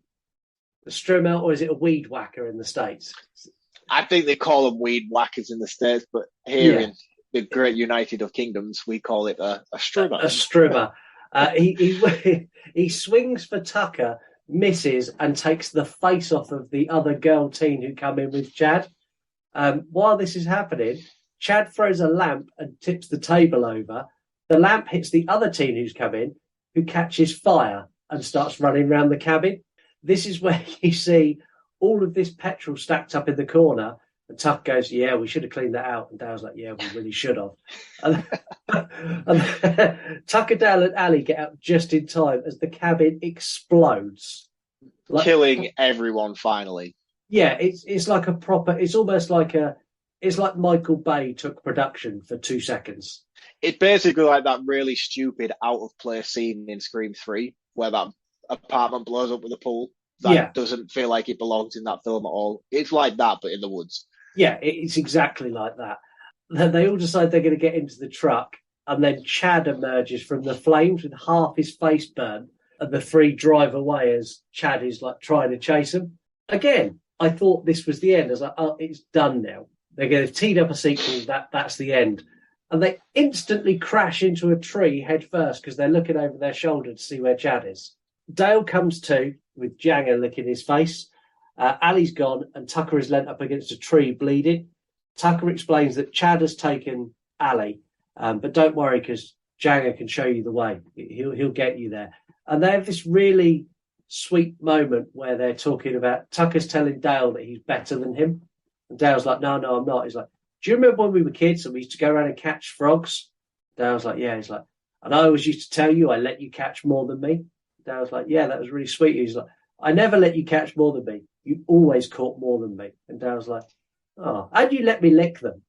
The strimmer, or is it a weed whacker in the States? I think they call them weed whackers in the States, but here the great United of Kingdoms, we call it a strimmer. A strimmer. He swings for Tucker, misses, and takes the face off of the other girl teen who come in with Chad. While this is happening, Chad throws a lamp and tips the table over. The lamp hits the other teen who's come in, who catches fire and starts running around the cabin. This is where you see all of this petrol stacked up in the corner. And Tuck goes, yeah, we should have cleaned that out. And Dale's like, yeah, we really should have. And Tucker, Dale and Ali get out just in time as the cabin explodes. Killing everyone finally. Yeah, it's like a proper, it's almost like it's like Michael Bay took production for 2 seconds. It's basically like that really stupid out of place scene in Scream 3 where that apartment blows up with a pool. That doesn't feel like it belongs in that film at all. It's like that, but in the woods. Yeah, it's exactly like that. Then they all decide they're going to get into the truck, and then Chad emerges from the flames with half his face burnt, and the three drive away as Chad is like trying to chase them. Again, I thought this was the end. I was like, oh, it's done now. They're going to teed up a sequel. That's the end. And they instantly crash into a tree head first because they're looking over their shoulder to see where Chad is. Dale comes to with Janga licking his face. Ali's gone and Tucker is leant up against a tree bleeding. Tucker explains that Chad has taken Ali, but don't worry because Janga can show you the way. He'll get you there. And they have this really sweet moment where they're talking about Tucker's telling Dale that he's better than him. And Dale's like, no, I'm not. He's like, do you remember when we were kids and we used to go around and catch frogs? Dale's like, yeah. He's like, and I always used to tell you I let you catch more than me. Dale's like, yeah, that was really sweet. He's like, I never let you catch more than me. You always caught more than me. And Dale's like, oh, how'd you let me lick them?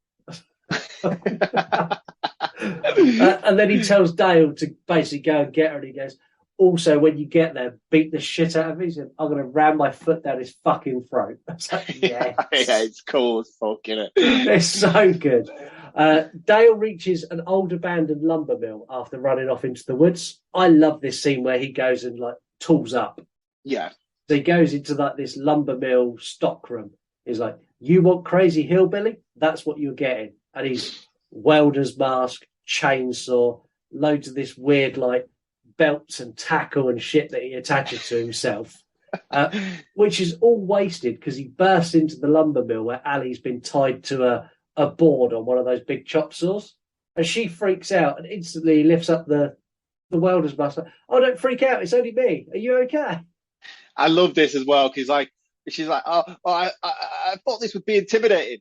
And then he tells Dale to basically go and get her. And he goes, also, when you get there, beat the shit out of me. He said, I'm going to ram my foot down his fucking throat. I was like, yes. Yeah, it's cool as fuck, isn't it? It's so good. Dale reaches an old abandoned lumber mill after running off into the woods. I love this scene where he goes and like tools up. Yeah. So he goes into like this lumber mill stockroom. He's like, you want crazy hillbilly? That's what you're getting. And he's welder's mask, chainsaw, loads of this weird like belts and tackle and shit that he attaches to himself, which is all wasted because he bursts into the lumber mill where Ali's been tied to a board on one of those big chop saws. And she freaks out and instantly lifts up the welder's mask. Like, oh, don't freak out. It's only me. Are you okay? I love this as well because she's like, I thought this would be intimidating.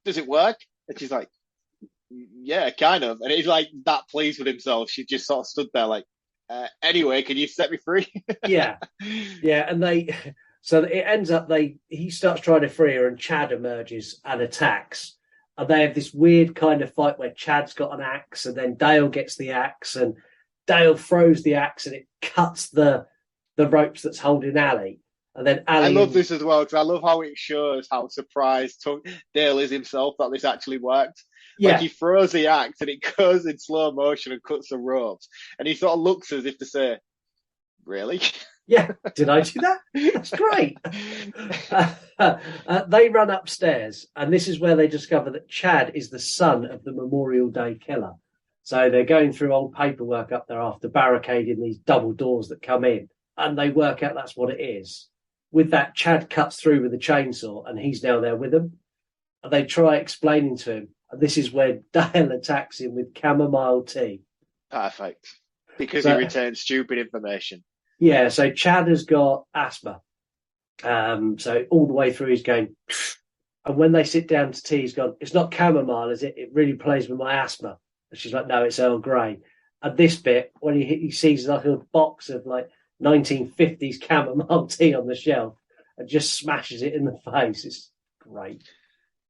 Does it work? And she's like, yeah, kind of. And he's like that pleased with himself. She just sort of stood there like, anyway, can you set me free? yeah. And so it ends up he starts trying to free her and Chad emerges and attacks. And they have this weird kind of fight where Chad's got an axe and then Dale gets the axe and Dale throws the axe and it cuts the ropes that's holding Ali. And then Ali... I love this as well because I love how it shows how surprised Dale is himself that this actually worked. Yeah. Like he throws the axe and it goes in slow motion and cuts the ropes. And he sort of looks as if to say, really? Yeah, did I do that? That's great. They run upstairs and this is where they discover that Chad is the son of the Memorial Day killer. So they're going through old paperwork up there after barricading these double doors that come in. And they work out that's what it is. With that, Chad cuts through with a chainsaw and he's now there with them. And they try explaining to him. And this is where Dale attacks him with chamomile tea. Perfect. Because he retains stupid information. Yeah, so Chad has got asthma. So all the way through he's going... And when they sit down to tea, he's gone, it's not chamomile, is it? It really plays with my asthma. And she's like, no, it's Earl Grey. And this bit, when he sees like a box of like 1950s chamomile tea on the shelf and just smashes it in the face. It's great.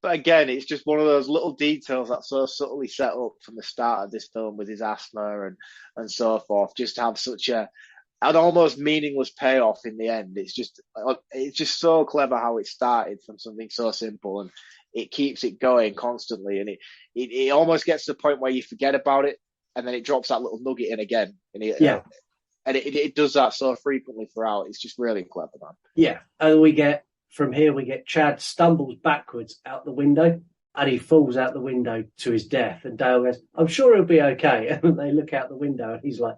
But again, it's just one of those little details that's so subtly set up from the start of this film with his asthma and so forth, just to have such an almost meaningless payoff in the end. It's just so clever how it started from something so simple and it keeps it going constantly. And it almost gets to the point where you forget about it and then it drops that little nugget in again. And it does that so frequently throughout. It's just really clever, man. Yeah. And we get Chad stumbles backwards out the window and he falls out the window to his death. And Dale goes, I'm sure he'll be okay. And they look out the window and he's like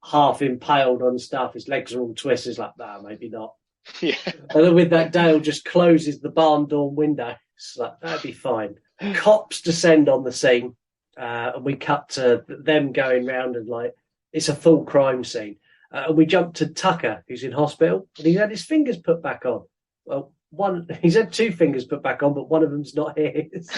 half impaled on stuff. His legs are all twisted. He's like, nah, maybe not. Yeah. And then with that, Dale just closes the barn door window. It's like, that'd be fine. Cops descend on the scene, and we cut to them going round and like, it's a full crime scene. And we jump to Tucker, who's in hospital, and he's had his fingers put back on. Well, he's had 2 fingers put back on, but one of them's not his.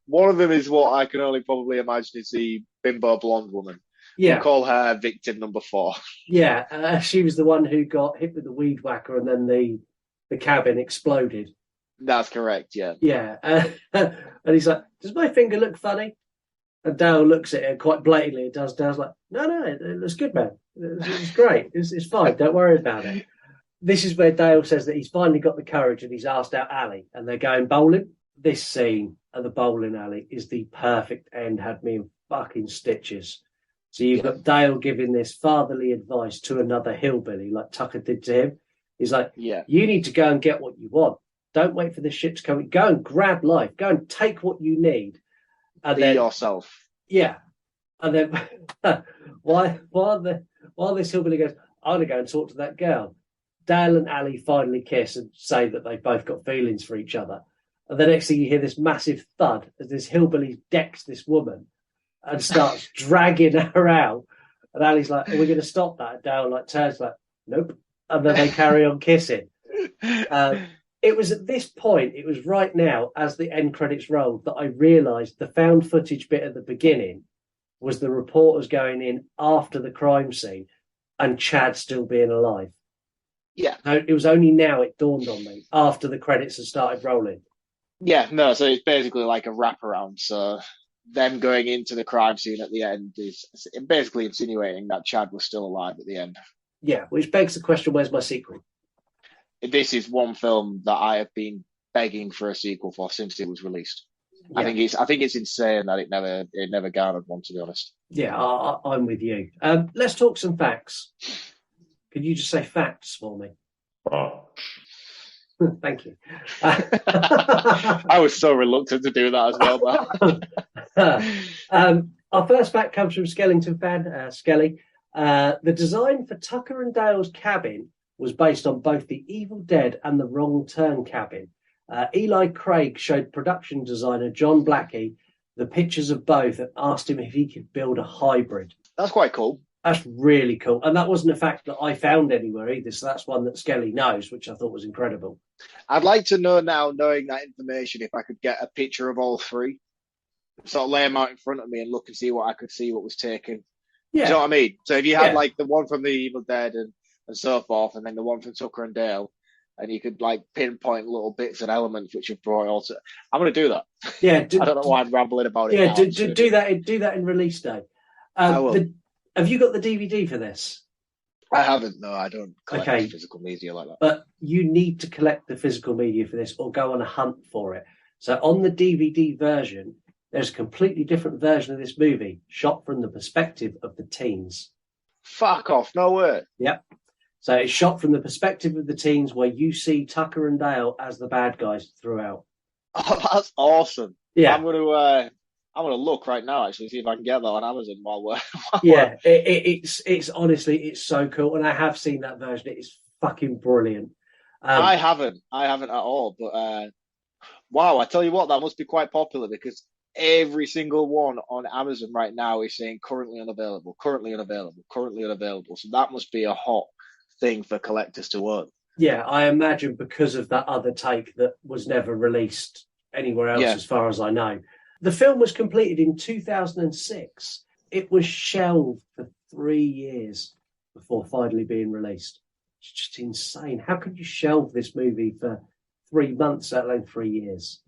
One of them is what I can only probably imagine is the bimbo blonde woman. Yeah. We'll call her victim number 4. Yeah, she was the one who got hit with the weed whacker and then the cabin exploded. That's correct, yeah. Yeah, and he's like, does my finger look funny? And Dale looks at it quite blatantly. It does. Dale's like, no, it looks good, man. It's great. It's fine. Don't worry about it. This is where Dale says that he's finally got the courage and he's asked out Ali and they're going bowling. This scene at the bowling alley is the perfect end, had me in fucking stitches. So you've got Dale giving this fatherly advice to another hillbilly like Tucker did to him. He's like, you need to go and get what you want. Don't wait for this shit to come. Go and grab life. Go and take what you need. And be yourself. Yeah. And then while this hillbilly goes, I'm going to go and talk to that girl. Dale and Ali finally kiss and say that they've both got feelings for each other. And the next thing you hear this massive thud as this hillbilly decks this woman and starts dragging her out. And Ali's like, are we going to stop that? And Dale like turns like, nope. And then they carry on kissing. It was at this point, it was right now, as the end credits rolled, that I realised the found footage bit at the beginning was the reporters going in after the crime scene and Chad still being alive. Yeah. It was only now it dawned on me, after the credits had started rolling. Yeah, no, so it's basically like a wraparound. So them going into the crime scene at the end is basically insinuating that Chad was still alive at the end. Yeah, which begs the question, where's my sequel? This is one film that I have been begging for a sequel for since it was released. Yeah. I think it's insane that it never garnered one, to be honest. Yeah, I'm with you. Let's talk some facts. Could you just say facts for me? Thank you. I was so reluctant to do that as well. Our first fact comes from Skellington fan, Skelly. The design for Tucker and Dale's cabin was based on both the Evil Dead and the Wrong Turn cabin. Eli Craig showed production designer John Blackie the pictures of both and asked him if he could build a hybrid. That's quite cool. That's really cool. And that wasn't a fact that I found anywhere either, so that's one that Skelly knows, which I thought was incredible. I'd like to know now, knowing that information, if I could get a picture of all 3, sort of lay them out in front of me and look and see what I could see what was taken. Yeah. Do you know what I mean? So if you had like the one from the Evil Dead and so forth, and then the one from Tucker and Dale, and you could like pinpoint little bits and elements which you've brought also. I'm going to do that. Yeah. I don't know why I'm rambling about it. Yeah, do that in release day. I will. Have you got the DVD for this? I haven't. No, I don't collect physical media like that. But you need to collect the physical media for this or go on a hunt for it. So on the DVD version, there's a completely different version of this movie shot from the perspective of the teens. Fuck off. No way. Yep. So it's shot from the perspective of the teens where you see Tucker and Dale as the bad guys throughout. Oh, that's awesome. Yeah. I'm going to look right now, actually, see if I can get that on Amazon while we're... It's honestly, it's so cool. And I have seen that version. It is fucking brilliant. I haven't at all. But, wow, I tell you what, that must be quite popular because every single one on Amazon right now is saying currently unavailable. So that must be a hot thing for collectors to own. Yeah, I imagine because of that other take that was never released anywhere else, as far as I know. The film was completed in 2006. It was shelved for 3 years before finally being released. It's just insane. How could you shelve this movie for 3 months, let alone 3 years?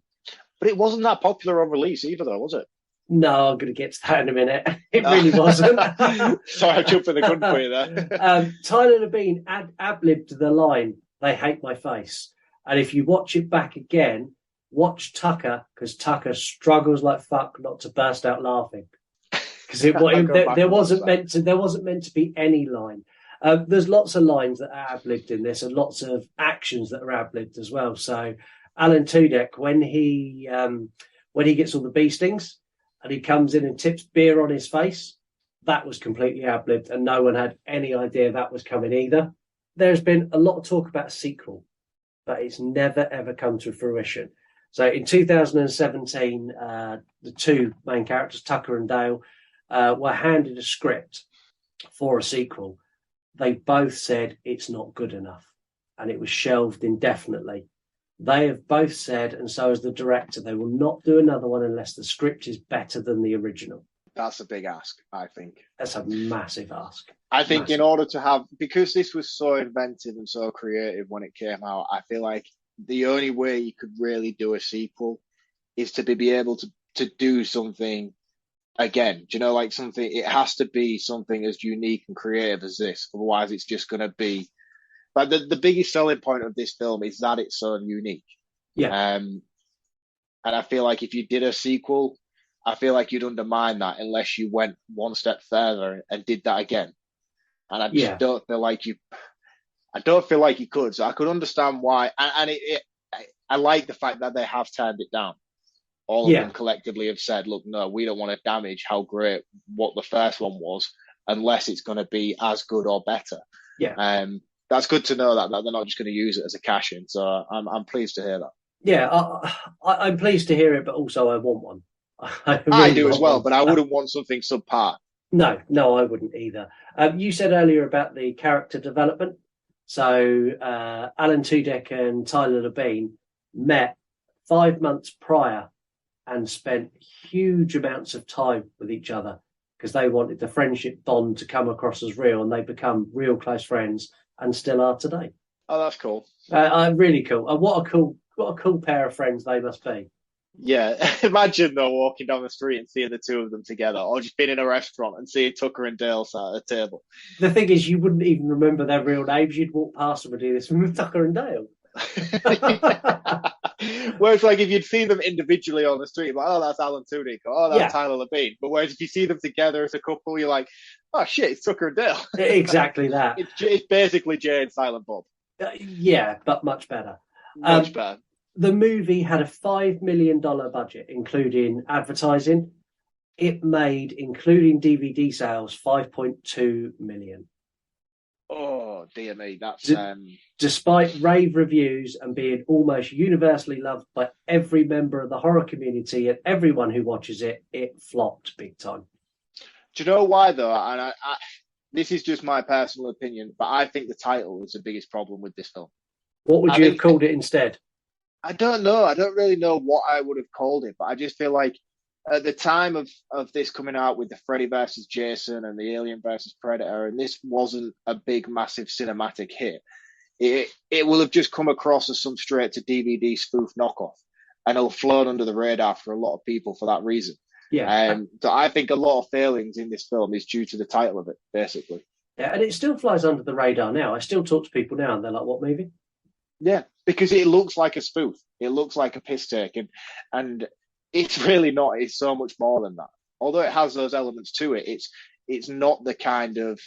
But it wasn't that popular on release either, though, was it? No, I'm going to get to that in a minute. It really wasn't. Sorry, I jumped in the gun for you there. Tyler Labine ad-libbed the line, "They hate my face." And if you watch it back again, watch Tucker, because Tucker struggles like fuck not to burst out laughing. Because there wasn't meant to be any line. There's lots of lines that are ad-libbed in this and lots of actions that are ad-libbed as well. So Alan Tudyk, when he gets all the bee stings and he comes in and tips beer on his face, that was completely ad-libbed and no one had any idea that was coming either. There's been a lot of talk about a sequel, but it's never, ever come to fruition. So in 2017, the two main characters, Tucker and Dale, were handed a script for a sequel. They both said it's not good enough, and it was shelved indefinitely. They have both said, and so has the director, they will not do another one unless the script is better than the original. That's a big ask, I think. That's a massive ask. I think in order to have, because this was so inventive and so creative when it came out, I feel like the only way you could really do a sequel is to be able to do something again. Do you know, like something, it has to be something as unique and creative as this. Otherwise, it's just going to be, like the biggest selling point of this film is that it's so unique. Yeah. And I feel like if you did a sequel, I feel like you'd undermine that unless you went one step further and did that again. And I just don't feel like you. I don't feel like you could. So I could understand why. And I like the fact that they have turned it down. All of them collectively have said, "Look, no, we don't want to damage how great what the first one was, unless it's going to be as good or better." Yeah. That's good to know that they're not just going to use it as a cash in. So I'm pleased to hear that. Yeah, I'm pleased to hear it, but also I want one. I do as well, but I wouldn't want something subpar. No, I wouldn't either. You said earlier about the character development. So Alan Tudyk and Tyler Labine met 5 months prior and spent huge amounts of time with each other because they wanted the friendship bond to come across as real, and they become real close friends and still are today. Oh, that's cool. Really cool. And what a cool pair of friends they must be. Yeah, imagine though walking down the street and seeing the two of them together, or just being in a restaurant and seeing Tucker and Dale sat at a table. The thing is, you wouldn't even remember their real names. You'd walk past them and do this with Tucker and Dale. Whereas, like, if you'd seen them individually on the street, like, oh, that's Alan Tudyk, or oh, that's Tyler Labine. But whereas if you see them together as a couple, you're like, oh shit, it's Tucker and Dale. Exactly that. It's basically Jay and Silent Bob. Yeah, but much better. Much better. The movie had a $5 million budget, including advertising. It made, including DVD sales, $5.2 million. Oh, dear me. That's Despite rave reviews and being almost universally loved by every member of the horror community and everyone who watches it, it flopped big time. Do you know why, though? And I this is just my personal opinion, but I think the title is the biggest problem with this film. What would you have called it instead? I don't know. I don't really know what I would have called it, but I just feel like at the time of this coming out with the Freddy versus Jason and the Alien versus Predator, and this wasn't a big, massive cinematic hit, it will have just come across as some straight to DVD spoof knockoff, and it'll float under the radar for a lot of people for that reason. Yeah. So I think a lot of failings in this film is due to the title of it, basically. Yeah, and it still flies under the radar now. I still talk to people now, and they're like, "What movie?" Yeah, because it looks like a spoof. It looks like a piss take, and it's really not. It's so much more than that. Although it has those elements to it, it's not the kind of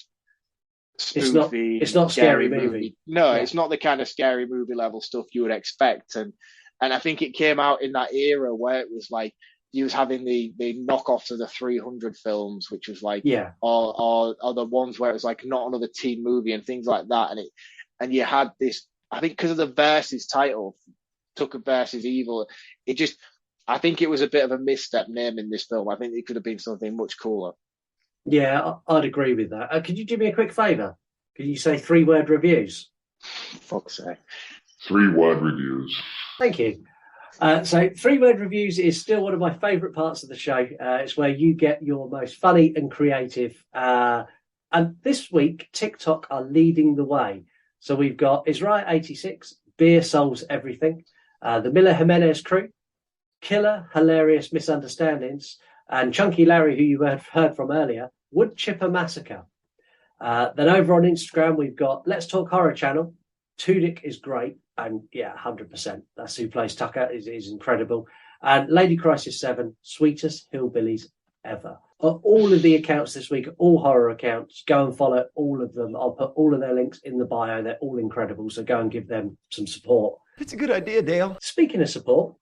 spoofy. It's not scary movie. No, It's not the kind of scary movie level stuff you would expect. And I think it came out in that era where it was like you was having the knockoffs of the 300 films, which was like or the ones where it was like not another teen movie and things like that. And you had this. I think because of the Versus title, Tucker versus Evil, I think it was a bit of a misstep naming this film. I think it could have been something much cooler. Yeah, I'd agree with that. Could you do me a quick favour? Could you say 3-word reviews? Fuck's sake. 3-word reviews. Thank you. So 3-word reviews is still one of my favourite parts of the show. It's where you get your most funny and creative. And this week, TikTok are leading the way. So we've got Israel 86, Beer Solves Everything, the Miller Jimenez Crew, Killer Hilarious Misunderstandings, and Chunky Larry, who you heard from earlier, Wood Chipper Massacre. Then over on Instagram, we've got Let's Talk Horror Channel. Tudyk is great, and 100%. That's who plays Tucker, is incredible. And Lady Crisis 7, Sweetest Hillbillies Ever. All of the accounts this week are all horror accounts. Go and follow all of them. I'll put all of their links in the bio. They're all incredible, so go and give them some support. it's a good idea, Dale. Speaking of support,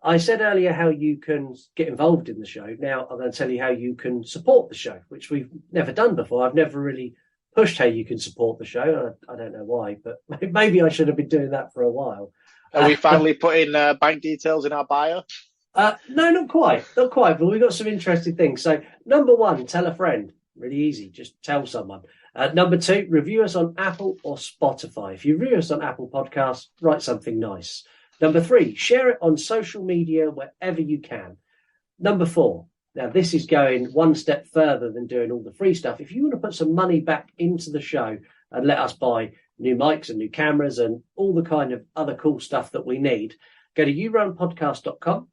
I said earlier how you can get involved in the show. Now I'm going to tell you how you can support the show, which we've never done before. I've never really pushed how you can support the show. I don't know why, but maybe I should have been doing that for a while. Are we finally putting bank details in our bio? No, not quite, but we've got some interesting things. So, number one, tell a friend. Really easy, just tell someone. Number two, review us on Apple or Spotify. If you review us on Apple Podcasts, write something nice. Number three, share it on social media wherever you can. Number four, now this is going one step further than doing all the free stuff. If you want to put some money back into the show and let us buy new mics and new cameras and all the kind of other cool stuff that we need, go to yourunpodcast.com,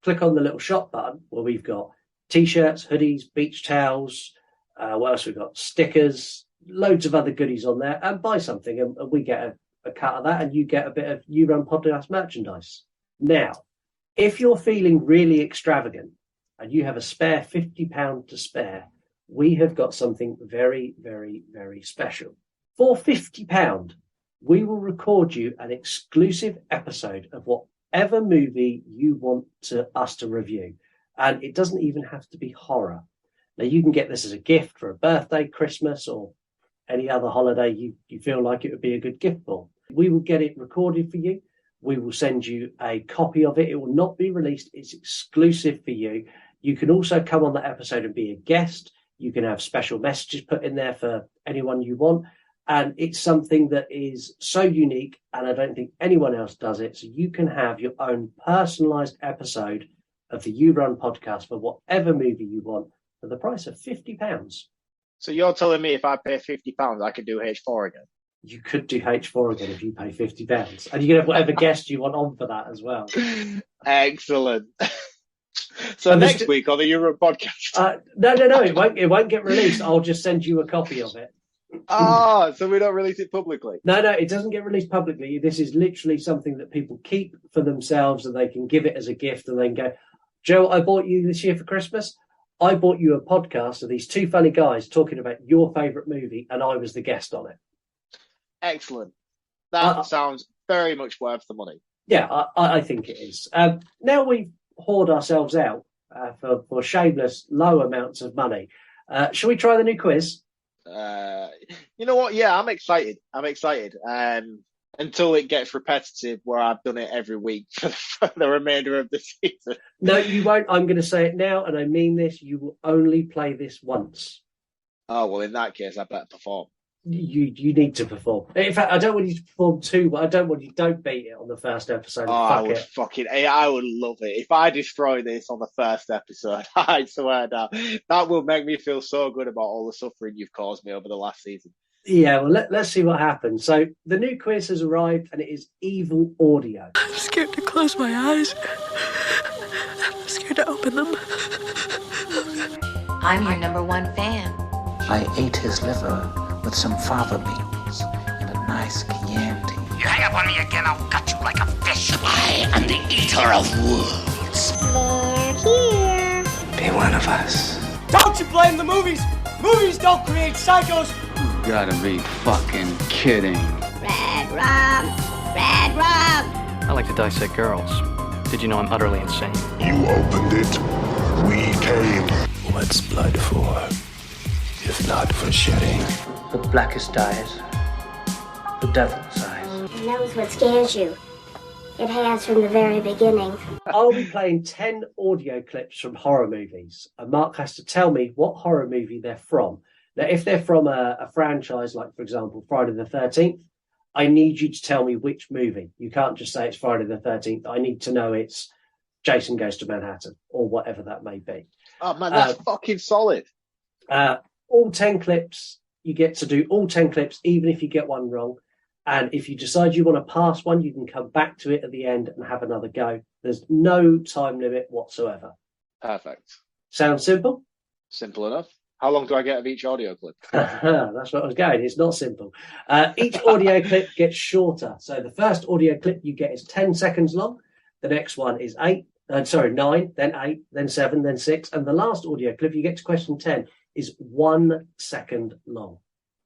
click on the little shop button where we've got T-shirts, hoodies, beach towels, what else we've got? Stickers, loads of other goodies on there, and buy something, and we get a cut of that, and you get a bit of You Run Podcast merchandise. Now, if you're feeling really extravagant and you have a spare £50 to spare, we have got something very, very, very special. For £50, we will record you an exclusive episode of whatever movie you want us to review. And it doesn't even have to be horror. Now, you can get this as a gift for a birthday, Christmas, or any other holiday you feel like it would be a good gift for. We will get it recorded for you. We will send you a copy of it. It will not be released. It's exclusive for you. You can also come on that episode and be a guest. You can have special messages put in there for anyone you want. And it's something that is so unique, and I don't think anyone else does it. So you can have your own personalised episode of the You Run podcast for whatever movie you want for the price of £50. So you're telling me if I pay £50, I could do H4 again? You could do H4 again if you pay £50. And you can have whatever guest you want on for that as well. Excellent. So and next week on the Euro podcast? No. It won't get released. I'll just send you a copy of it. So we don't release it publicly? No, it doesn't get released publicly. This is literally something that people keep for themselves, and they can give it as a gift, and then go, Joe, I bought you this year for Christmas. I bought you a podcast of these two funny guys talking about your favourite movie, and I was the guest on it. Excellent. That sounds very much worth the money. Yeah, I think it is. Now we've hoard ourselves out for shameless low amounts of money. Shall we try the new quiz? You know what? Yeah, I'm excited. Until it gets repetitive, where I've done it every week for the remainder of the season. No, you won't. I'm going to say it now, and I mean this. You will only play this once. Oh, well, in that case, I better perform. You need to perform. In fact, I don't want you to perform too, but I don't want you. Don't beat it on the first episode. I would love it if I destroy this on the first episode. I swear now, that will make me feel so good about all the suffering you've caused me over the last season. Yeah, well, let's see what happens. So the new quiz has arrived, and it is evil audio. I'm scared to close my eyes. I'm scared to open them. I'm your #1 fan. I ate his liver with some fava beans and a nice Chianti. You hang up on me again, I'll gut you like a fish. I am the eater of wolves. They're here. Be one of us. Don't you blame the movies! Movies don't create psychos! You gotta be fucking kidding. Red rum! I like to dissect girls. Did you know I'm utterly insane? You opened it. We came. What's blood for, if not for shedding? The blackest eyes, the devil's eyes. He knows what scares you. It has from the very beginning. I'll be playing 10 audio clips from horror movies, and Mark has to tell me what horror movie they're from. Now, if they're from a franchise, like, for example, Friday the 13th, I need you to tell me which movie. You can't just say it's Friday the 13th. I need to know it's Jason Goes to Manhattan, or whatever that may be. Oh, man, that's fucking solid. All 10 clips, you get to do all 10 clips, even if you get one wrong. And if you decide you want to pass one, you can come back to it at the end and have another go. There's no time limit whatsoever. Perfect. Sounds simple? Simple enough. How long do I get of each audio clip? That's what I was going. It's not simple. Each audio clip gets shorter. So the first audio clip you get is 10 seconds long. The next one is 9, then 8, then 7, then 6. And the last audio clip, you get to question 10, is 1 second long.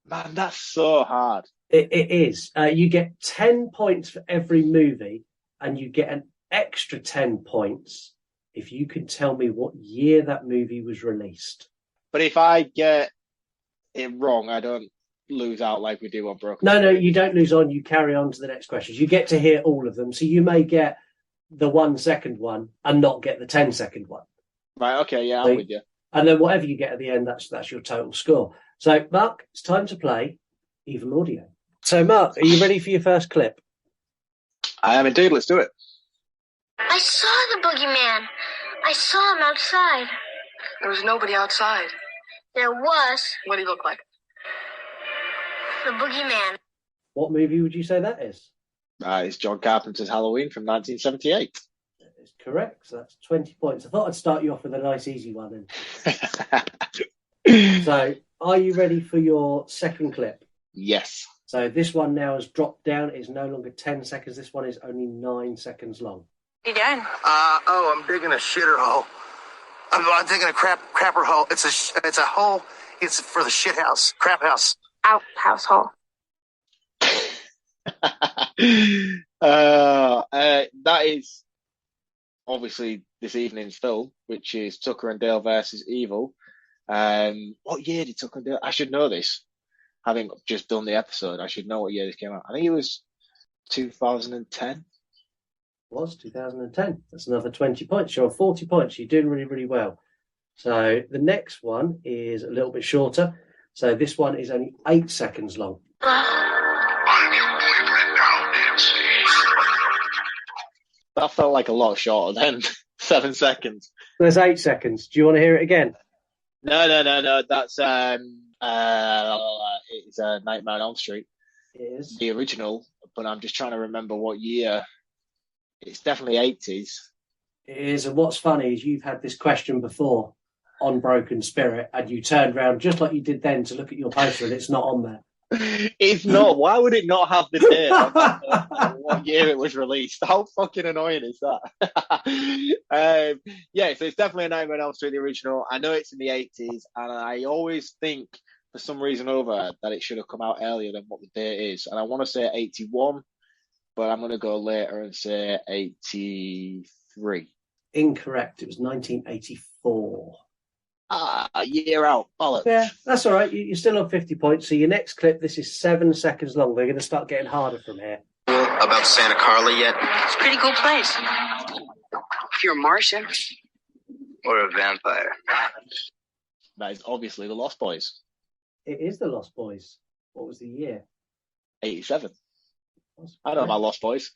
Man, that's so hard. It is. You get 10 points for every movie, and you get an extra 10 points if you can tell me what year that movie was released. But if I get it wrong, I don't lose out like we do on Broken No, Spirit. you don't lose on. You carry on to the next questions. You get to hear all of them. So you may get the 1 second one and not get the 10-second one. Right, okay, yeah, I'm with you. And then whatever you get at the end, that's your total score. So, Mark, it's time to play Evil Audio. So, Mark, are you ready for your first clip? I am indeed. Let's do it. I saw the boogeyman. I saw him outside. There was nobody outside. There was. What did he look like? The boogeyman. What movie would you say that is? It's John Carpenter's Halloween from 1978. That is correct. So that's 20 points. I thought I'd start you off with a nice, easy one. So, are you ready for your second clip? Yes. So this one now has dropped down. It is no longer 10 seconds. This one is only 9 seconds long. You done? I'm digging a shitter hole. I'm digging a crapper hole. It's a hole. It's for the shit house, crap house. Outhouse hole. That is obviously this evening's film, which is Tucker and Dale versus Evil. What year did Tucker and Dale? I should know this. Having just done the episode, I should know what year this came out. I think it was 2010. Was 2010. That's another 20 points. You're on 40 points. You're doing really, really well. So the next one is a little bit shorter. So this one is only 8 seconds long. I'm your boyfriend now, Nancy. That felt like a lot shorter than 7 seconds. There's 8 seconds. Do you want to hear it again? No. That's it's Nightmare on Elm Street. It is the original, but I'm just trying to remember what year. It's definitely 80s. It is. And what's funny is you've had this question before on Broken Spirit, and you turned around just like you did then to look at your poster, and it's not on there. It's not. Why would it not have the date on what year it was released? How fucking annoying is that? Yeah, so it's definitely a Nightmare on Elm Street, the original. I know it's in the 80s, and I always think, for some reason over, that it should have come out earlier than what the date is. And I want to say 81, but I'm going to go later and say 83. Incorrect. It was 1984. A year out. Bollocks. Yeah, that's all right. You're still on 50 points. So your next clip, this is 7 seconds long. They're going to start getting harder from here. About Santa Carla yet? It's a pretty cool place. If you're a Martian. Or a vampire? That is obviously the Lost Boys. It is the Lost Boys. What was the year? 87. I know about Lost Boys.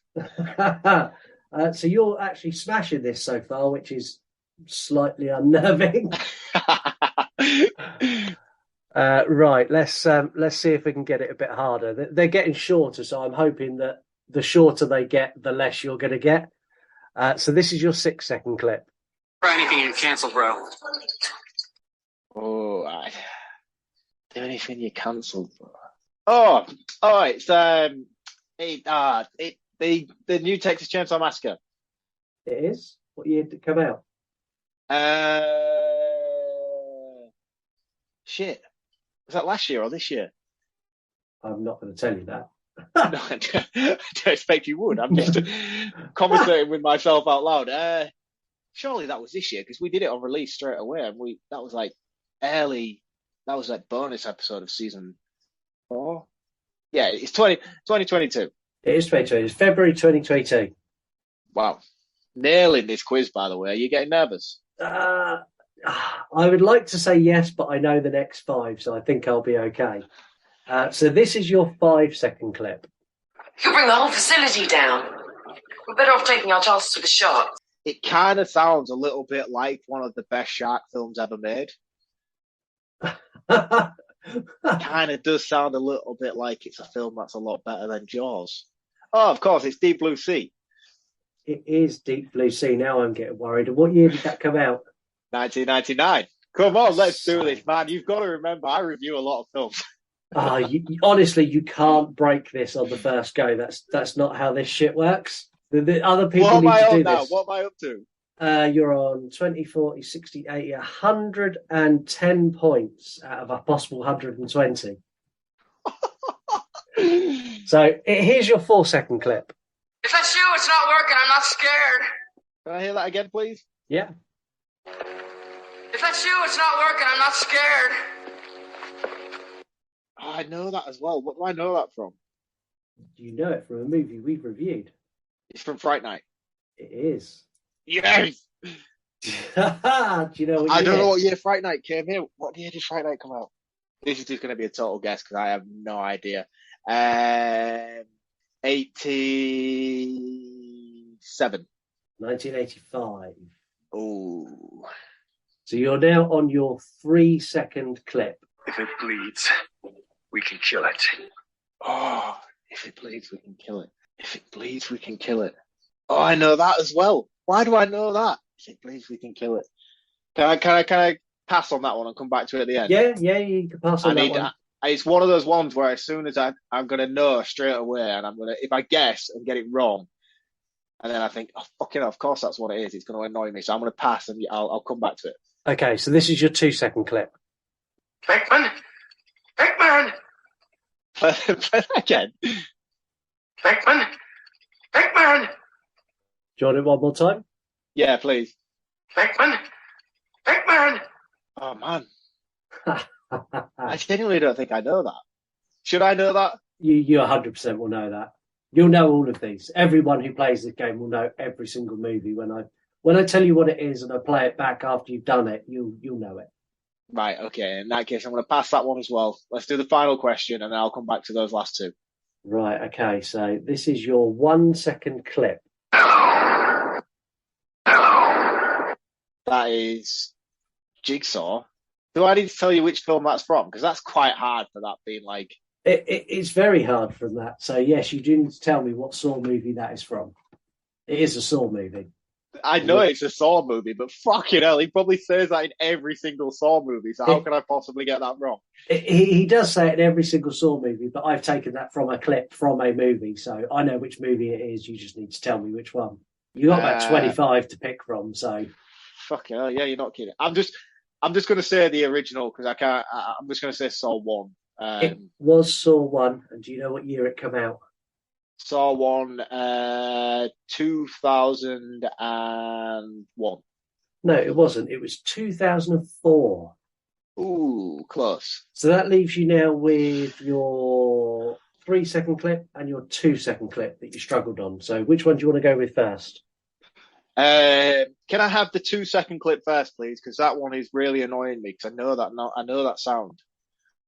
So you're actually smashing this so far, which is slightly unnerving. Right, let's see if we can get it a bit harder. They're getting shorter, so I'm hoping that the shorter they get, the less you're going to get. So this is your 6 second clip. Try anything you cancel, bro. Oh, do anything you cancelled, bro. Oh, all right. So, the new Texas Chainsaw Massacre. It is. What year did it come out? Shit. Was that last year or this year? I'm not going to tell you that. No, I don't expect you would. I'm just conversating with myself out loud. Surely that was this year, because we did it on release straight away, and that was like early. That was like bonus episode of season 4. Yeah, it's 2022. It is 2022. It's February 2022. Wow. Nailing this quiz, by the way. Are you getting nervous? I would like to say yes, but I know the next 5, so I think I'll be okay. So this is your 5 second clip. You'll bring the whole facility down. We're better off taking our chances with a shark. It kind of sounds a little bit like one of the best shark films ever made. Kind of does sound a little bit like it's a film that's a lot better than Jaws. Oh, of course, it's Deep Blue Sea. It is Deep Blue Sea. Now I'm getting worried. And what year did that come out? 1999. Come on, let's do this, man. You've got to remember, I review a lot of films. Honestly, you can't break this on the first go. That's not how this shit works. The other people need to do this. What am I up to? You're on 20, 40, 60, 80, 110 points out of a possible 120. So here's your 4-second clip. If that's you, it's not working. I'm not scared. Can I hear that again, please? Yeah. If that's you, it's not working. I'm not scared. Oh, I know that as well. What do I know that from? You know it from a movie we've reviewed. It's from Fright Night. It is. Yes! Do you know what I don't know what year Fright Night came here. What year did Fright Night come out? This is just going to be a total guess because I have no idea. 87. 1985. Oh. So you're now on your 3-second clip. If it bleeds, we can kill it. Oh, if it bleeds, we can kill it. If it bleeds, we can kill it. Oh, I know that as well. Why do I know that? If it bleeds, we can kill it. Can I pass on that one and come back to it at the end? Yeah, you can pass on that one. It's one of those ones where as soon as I'm going to know straight away, and if I guess and get it wrong, and then I think, oh, fucking hell, of course that's what it is. It's going to annoy me, so I'm going to pass and I'll come back to it. Okay, so this is your 2-second clip. Beckman! Beckman! Play that again. Beckman! Beckman! Do you want it one more time? Yeah, please. Beckman! Beckman! Oh, man. I genuinely don't think I know that. Should I know that? You 100% will know that. You'll know all of these. Everyone who plays this game will know every single movie. When I tell you what it is and I play it back after you've done it, you'll know it. Right, okay. In that case, I'm going to pass that one as well. Let's do the final question, and then I'll come back to those last two. Right, okay. So this is your 1-second clip. Hello. That is Jigsaw. Do I need to tell you which film that's from? Because that's quite hard for that being like... It's very hard from that. So, yes, you do need to tell me what Saw movie that is from. It is a Saw movie. I know it's a Saw movie, but fucking hell, he probably says that in every single Saw movie, so how can I possibly get that wrong? He does say it in every single Saw movie, but I've taken that from a clip from a movie, so I know which movie it is. You just need to tell me which one. You got about 25 to pick from, so... Fucking hell, yeah, you're not kidding. I'm just going to say the original, because I can't... I'm just going to say Saw 1. It was Saw 1, and do you know what year it came out? Saw 1, 2001. No, it wasn't. It was 2004. Ooh, close. So that leaves you now with your 3-second clip and your 2-second clip that you struggled on. So which one do you want to go with first? Can I have the 2-second clip first, please? Because that one is really annoying me, because I know that sound.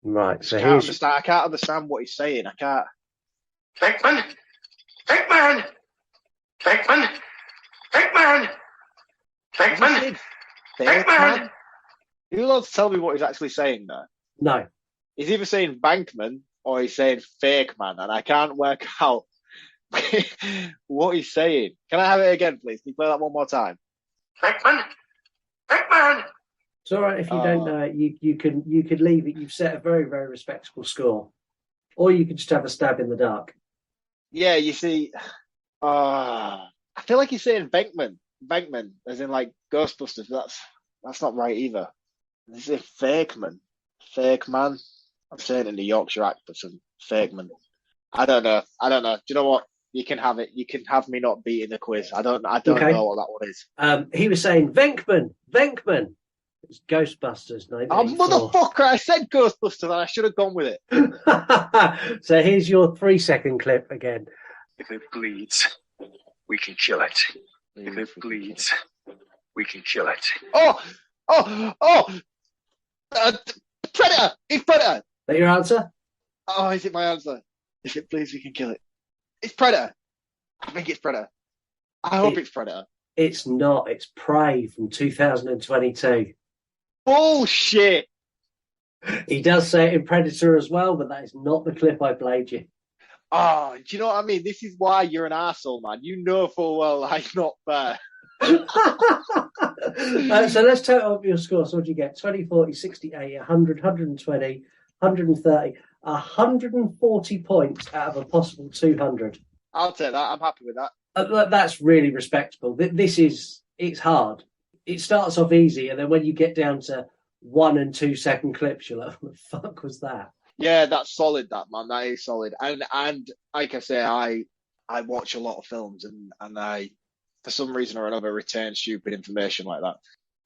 Right, so I can't understand what he's saying. I can't. Beckman! Beckman! Beckman! Beckman! Beckman! Beckman! You allowed to tell me what he's actually saying there? No. He's either saying Bankman or he's saying fake man, and I can't work out what he's saying. Can I have it again, please? Can you play that one more time? Beckman! Beckman! It's all right if you don't know it. You could leave it. You've set a very, very respectable score. Or you could just have a stab in the dark. Yeah, you see, I feel like he's saying Bankman, as in like Ghostbusters. That's not right either. This is fake man. I'm saying it in the Yorkshire accent. Fake man. I don't know. Do you know what? You can have it. You can have me not beating the quiz. I don't know what that one is. He was saying Venkman. It's Ghostbusters. Oh, motherfucker! I said Ghostbusters and I should have gone with it. So here's your 3-second clip again. If it bleeds, we can kill it. If it bleeds, we can kill it. Predator! It's Predator! Is that your answer? Oh, is it my answer? If it bleeds, we can kill it. It's Predator. I think it's Predator. I hope it's Predator. It's not. It's Prey from 2022. Bullshit! He does say it in Predator as well, but that is not the clip I played you. Oh, do you know what I mean? This is why you're an arsehole, man. You know full well that's not fair. So let's total up your score. So what do you get? 20, 40, 60, 80, 100, 120, 130, 140 points out of a possible 200. I'll take that. I'm happy with that. That's really respectable. It's hard. It starts off easy, and then when you get down to 1 and 2 second clips, you're like, what the fuck was that? Yeah, that's solid, that man. That is solid. And like I say, I watch a lot of films and I, for some reason or another, retain stupid information like that.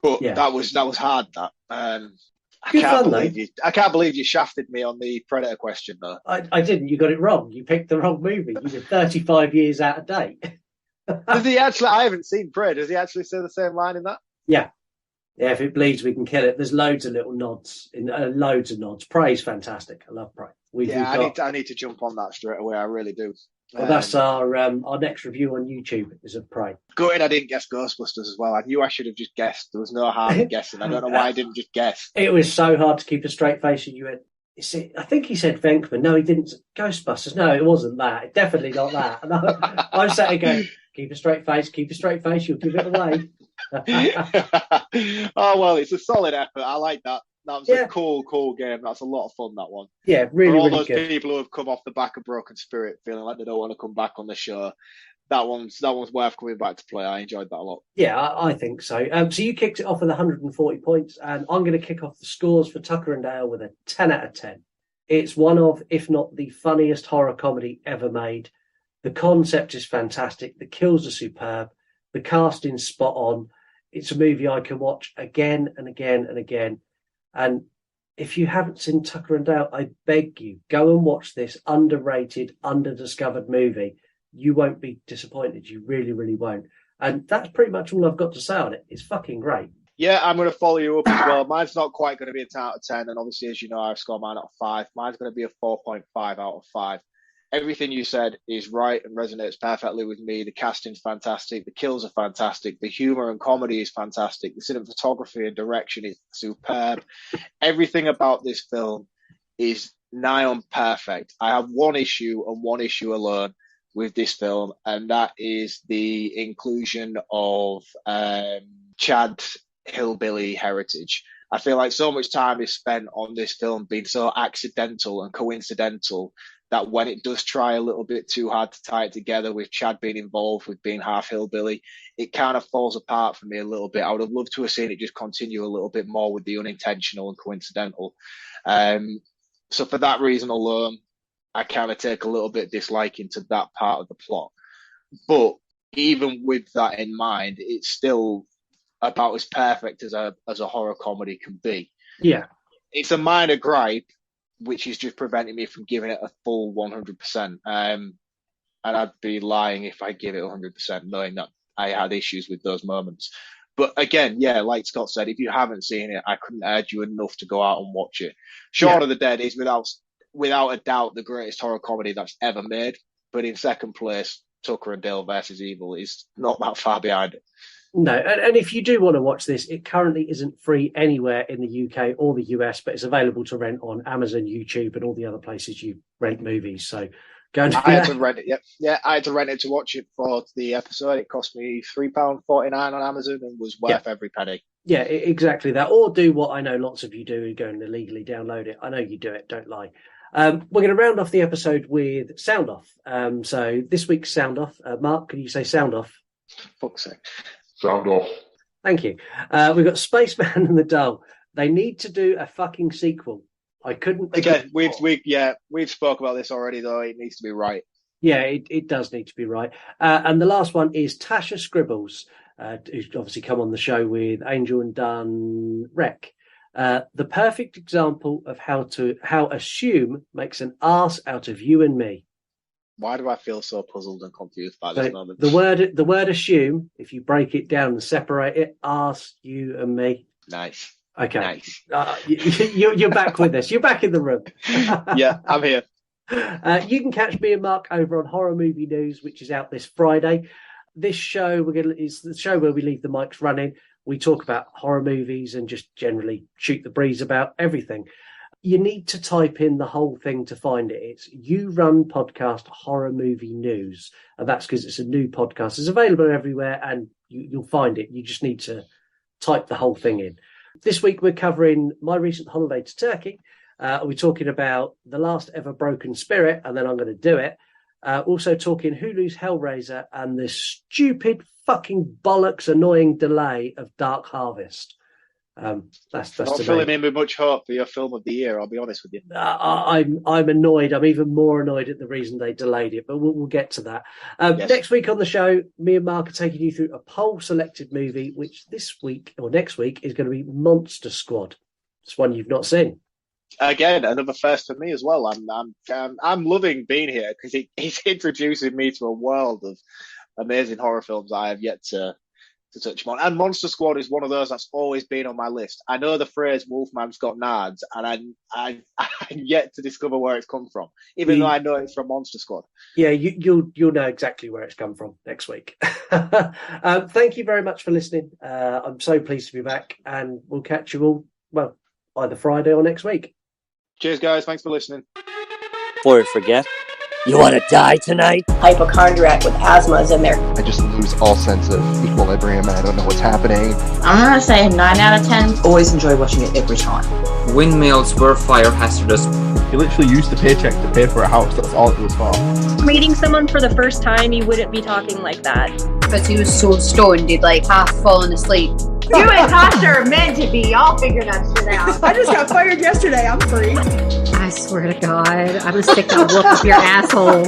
But Yeah. that was hard. That I Good can't fun, believe though. you. I can't believe you shafted me on the Predator question, though. I didn't. You got it wrong. You picked the wrong movie. You were 35 years out of date. Does he actually? I haven't seen Predator. Does he actually say the same line in that? Yeah. Yeah, if it bleeds, we can kill it. There's loads of little nods, loads of nods. Prey's fantastic. I love Prey. I need to jump on that straight away. I really do. Well, that's our next review on YouTube is of Prey. Gutted I didn't guess Ghostbusters as well. I knew I should have just guessed. There was no harm in guessing. I don't know why I didn't just guess. It was so hard to keep a straight face, and you went. I think he said Venkman. No, he didn't. Ghostbusters. No, it wasn't that. Definitely not that. And I sat there going, keep a straight face. Keep a straight face. You'll give it away. Oh well, it's a solid effort. I like that. That was a cool game. That's a lot of fun, that one. Yeah, really, For all really those good. people who have come off the back of Broken Spirit feeling like they don't want to come back on the show, that one's worth coming back to play. I enjoyed that a lot. Yeah, I think so. So you kicked it off with 140 points, and I'm going to kick off the scores for Tucker and Dale with a 10 out of 10. It's one of, if not the funniest horror comedy ever made. The concept is fantastic. The kills are superb. The casting's spot on. It's a movie I can watch again and again and again. And if you haven't seen Tucker and Dale, I beg you, go and watch this underrated, underdiscovered movie. You won't be disappointed. You really, really won't. And that's pretty much all I've got to say on it. It's fucking great. Yeah, I'm going to follow you up as well. Mine's not quite going to be a 10 out of 10. And obviously, as you know, I've scored mine out of 5. Mine's going to be a 4.5 out of 5. Everything you said is right and resonates perfectly with me. The casting's fantastic. The kills are fantastic. The humor and comedy is fantastic. The cinematography and direction is superb. Everything about this film is nigh on perfect. I have one issue and one issue alone with this film, and that is the inclusion of Chad hillbilly heritage. I feel like so much time is spent on this film being so accidental and coincidental that when it does try a little bit too hard to tie it together with Chad being involved with being half hillbilly, it kind of falls apart for me a little bit. I would have loved to have seen it just continue a little bit more with the unintentional and coincidental. So for that reason alone, I kind of take a little bit disliking to that part of the plot. But even with that in mind, it's still about as perfect as a horror comedy can be. Yeah. It's a minor gripe, which is just preventing me from giving it a full 100%. And I'd be lying if I give it 100%, knowing that I had issues with those moments. But again, yeah, like Scott said, if you haven't seen it, I couldn't urge you enough to go out and watch it. Shaun of the Dead is without a doubt the greatest horror comedy that's ever made. But in second place, Tucker and Dale versus Evil is not that far behind it. No, and if you do want to watch this, it currently isn't free anywhere in the UK or the US, but it's available to rent on Amazon, YouTube, and all the other places you rent movies. So go and do I had that. to rent it. Yeah, I had to rent it to watch it for the episode. It cost me £3.49 on Amazon and was worth every penny. Yeah, exactly that. Or do what I know lots of you do and go and illegally download it. I know you do it, don't lie. We're going to round off the episode with Sound Off. So this week's Sound Off, Mark, can you say Sound Off? Fuck's sake. Sound off. Thank you. We've got Spaceman and the Doll. They need to do a fucking sequel. I couldn't. Again, we've spoke about this already, though. It needs to be right. Yeah, it does need to be right. And the last one is Tasha Scribbles, who's obviously come on the show with Angel and Done Wreck. The perfect example of how assume makes an arse out of you and me. Why do I feel so puzzled and confused by this moment? The word assume, if you break it down and separate it, arse, you and me. Nice. Okay. Nice. You're back with us. You're back in the room. Yeah, I'm here. You can catch me and Mark over on Horror Movie News, which is out this Friday. This show is the show where we leave the mics running. We talk about horror movies and just generally shoot the breeze about everything. You need to type in the whole thing to find it. It's You Run Podcast Horror Movie News. And that's because it's a new podcast. It's available everywhere and you'll find it. You just need to type the whole thing in. This week, we're covering my recent holiday to Turkey. We're talking about The Last Ever Broken Spirit, and then I'm going to do it. Also talking Hulu's Hellraiser and the stupid fucking bollocks annoying delay of Dark Harvest. That's not to filling me. in with much hope for your film of the year, I'll be honest with you. I'm annoyed. I'm even more annoyed at the reason they delayed it, but we'll get to that. Yes. Next week on the show, me and Marc are taking you through a poll selected movie, which this week or next week is going to be Monster Squad. It's one you've not seen. Again, another first for me as well. I'm loving being here because he's introducing me to a world of amazing horror films I have yet to touch on. And Monster Squad is one of those that's always been on my list. I know the phrase Wolfman's got nards, and I'm yet to discover where it's come from, even though I know it's from Monster Squad. Yeah, you'll know exactly where it's come from next week. Thank you very much for listening. I'm so pleased to be back, and we'll catch you all, well, either Friday or next week. Cheers, guys. Thanks for listening. Before we forget, you want to die tonight? Hypochondriac with asthma is in there. I just lose all sense of equilibrium and I don't know what's happening. I'm going to say 9 out of 10. Always enjoy watching it every time. Windmills were fire hazardous. You literally used the paycheck to pay for a house. That's all it was for. Meeting someone for the first time, you wouldn't be talking like that. Because he was so stoned, he'd like half fallen asleep. You and Tasha are meant to be. I'll figure that shit out. I just got fired yesterday. I'm free. I swear to God, I'm gonna stick that wolf up your asshole.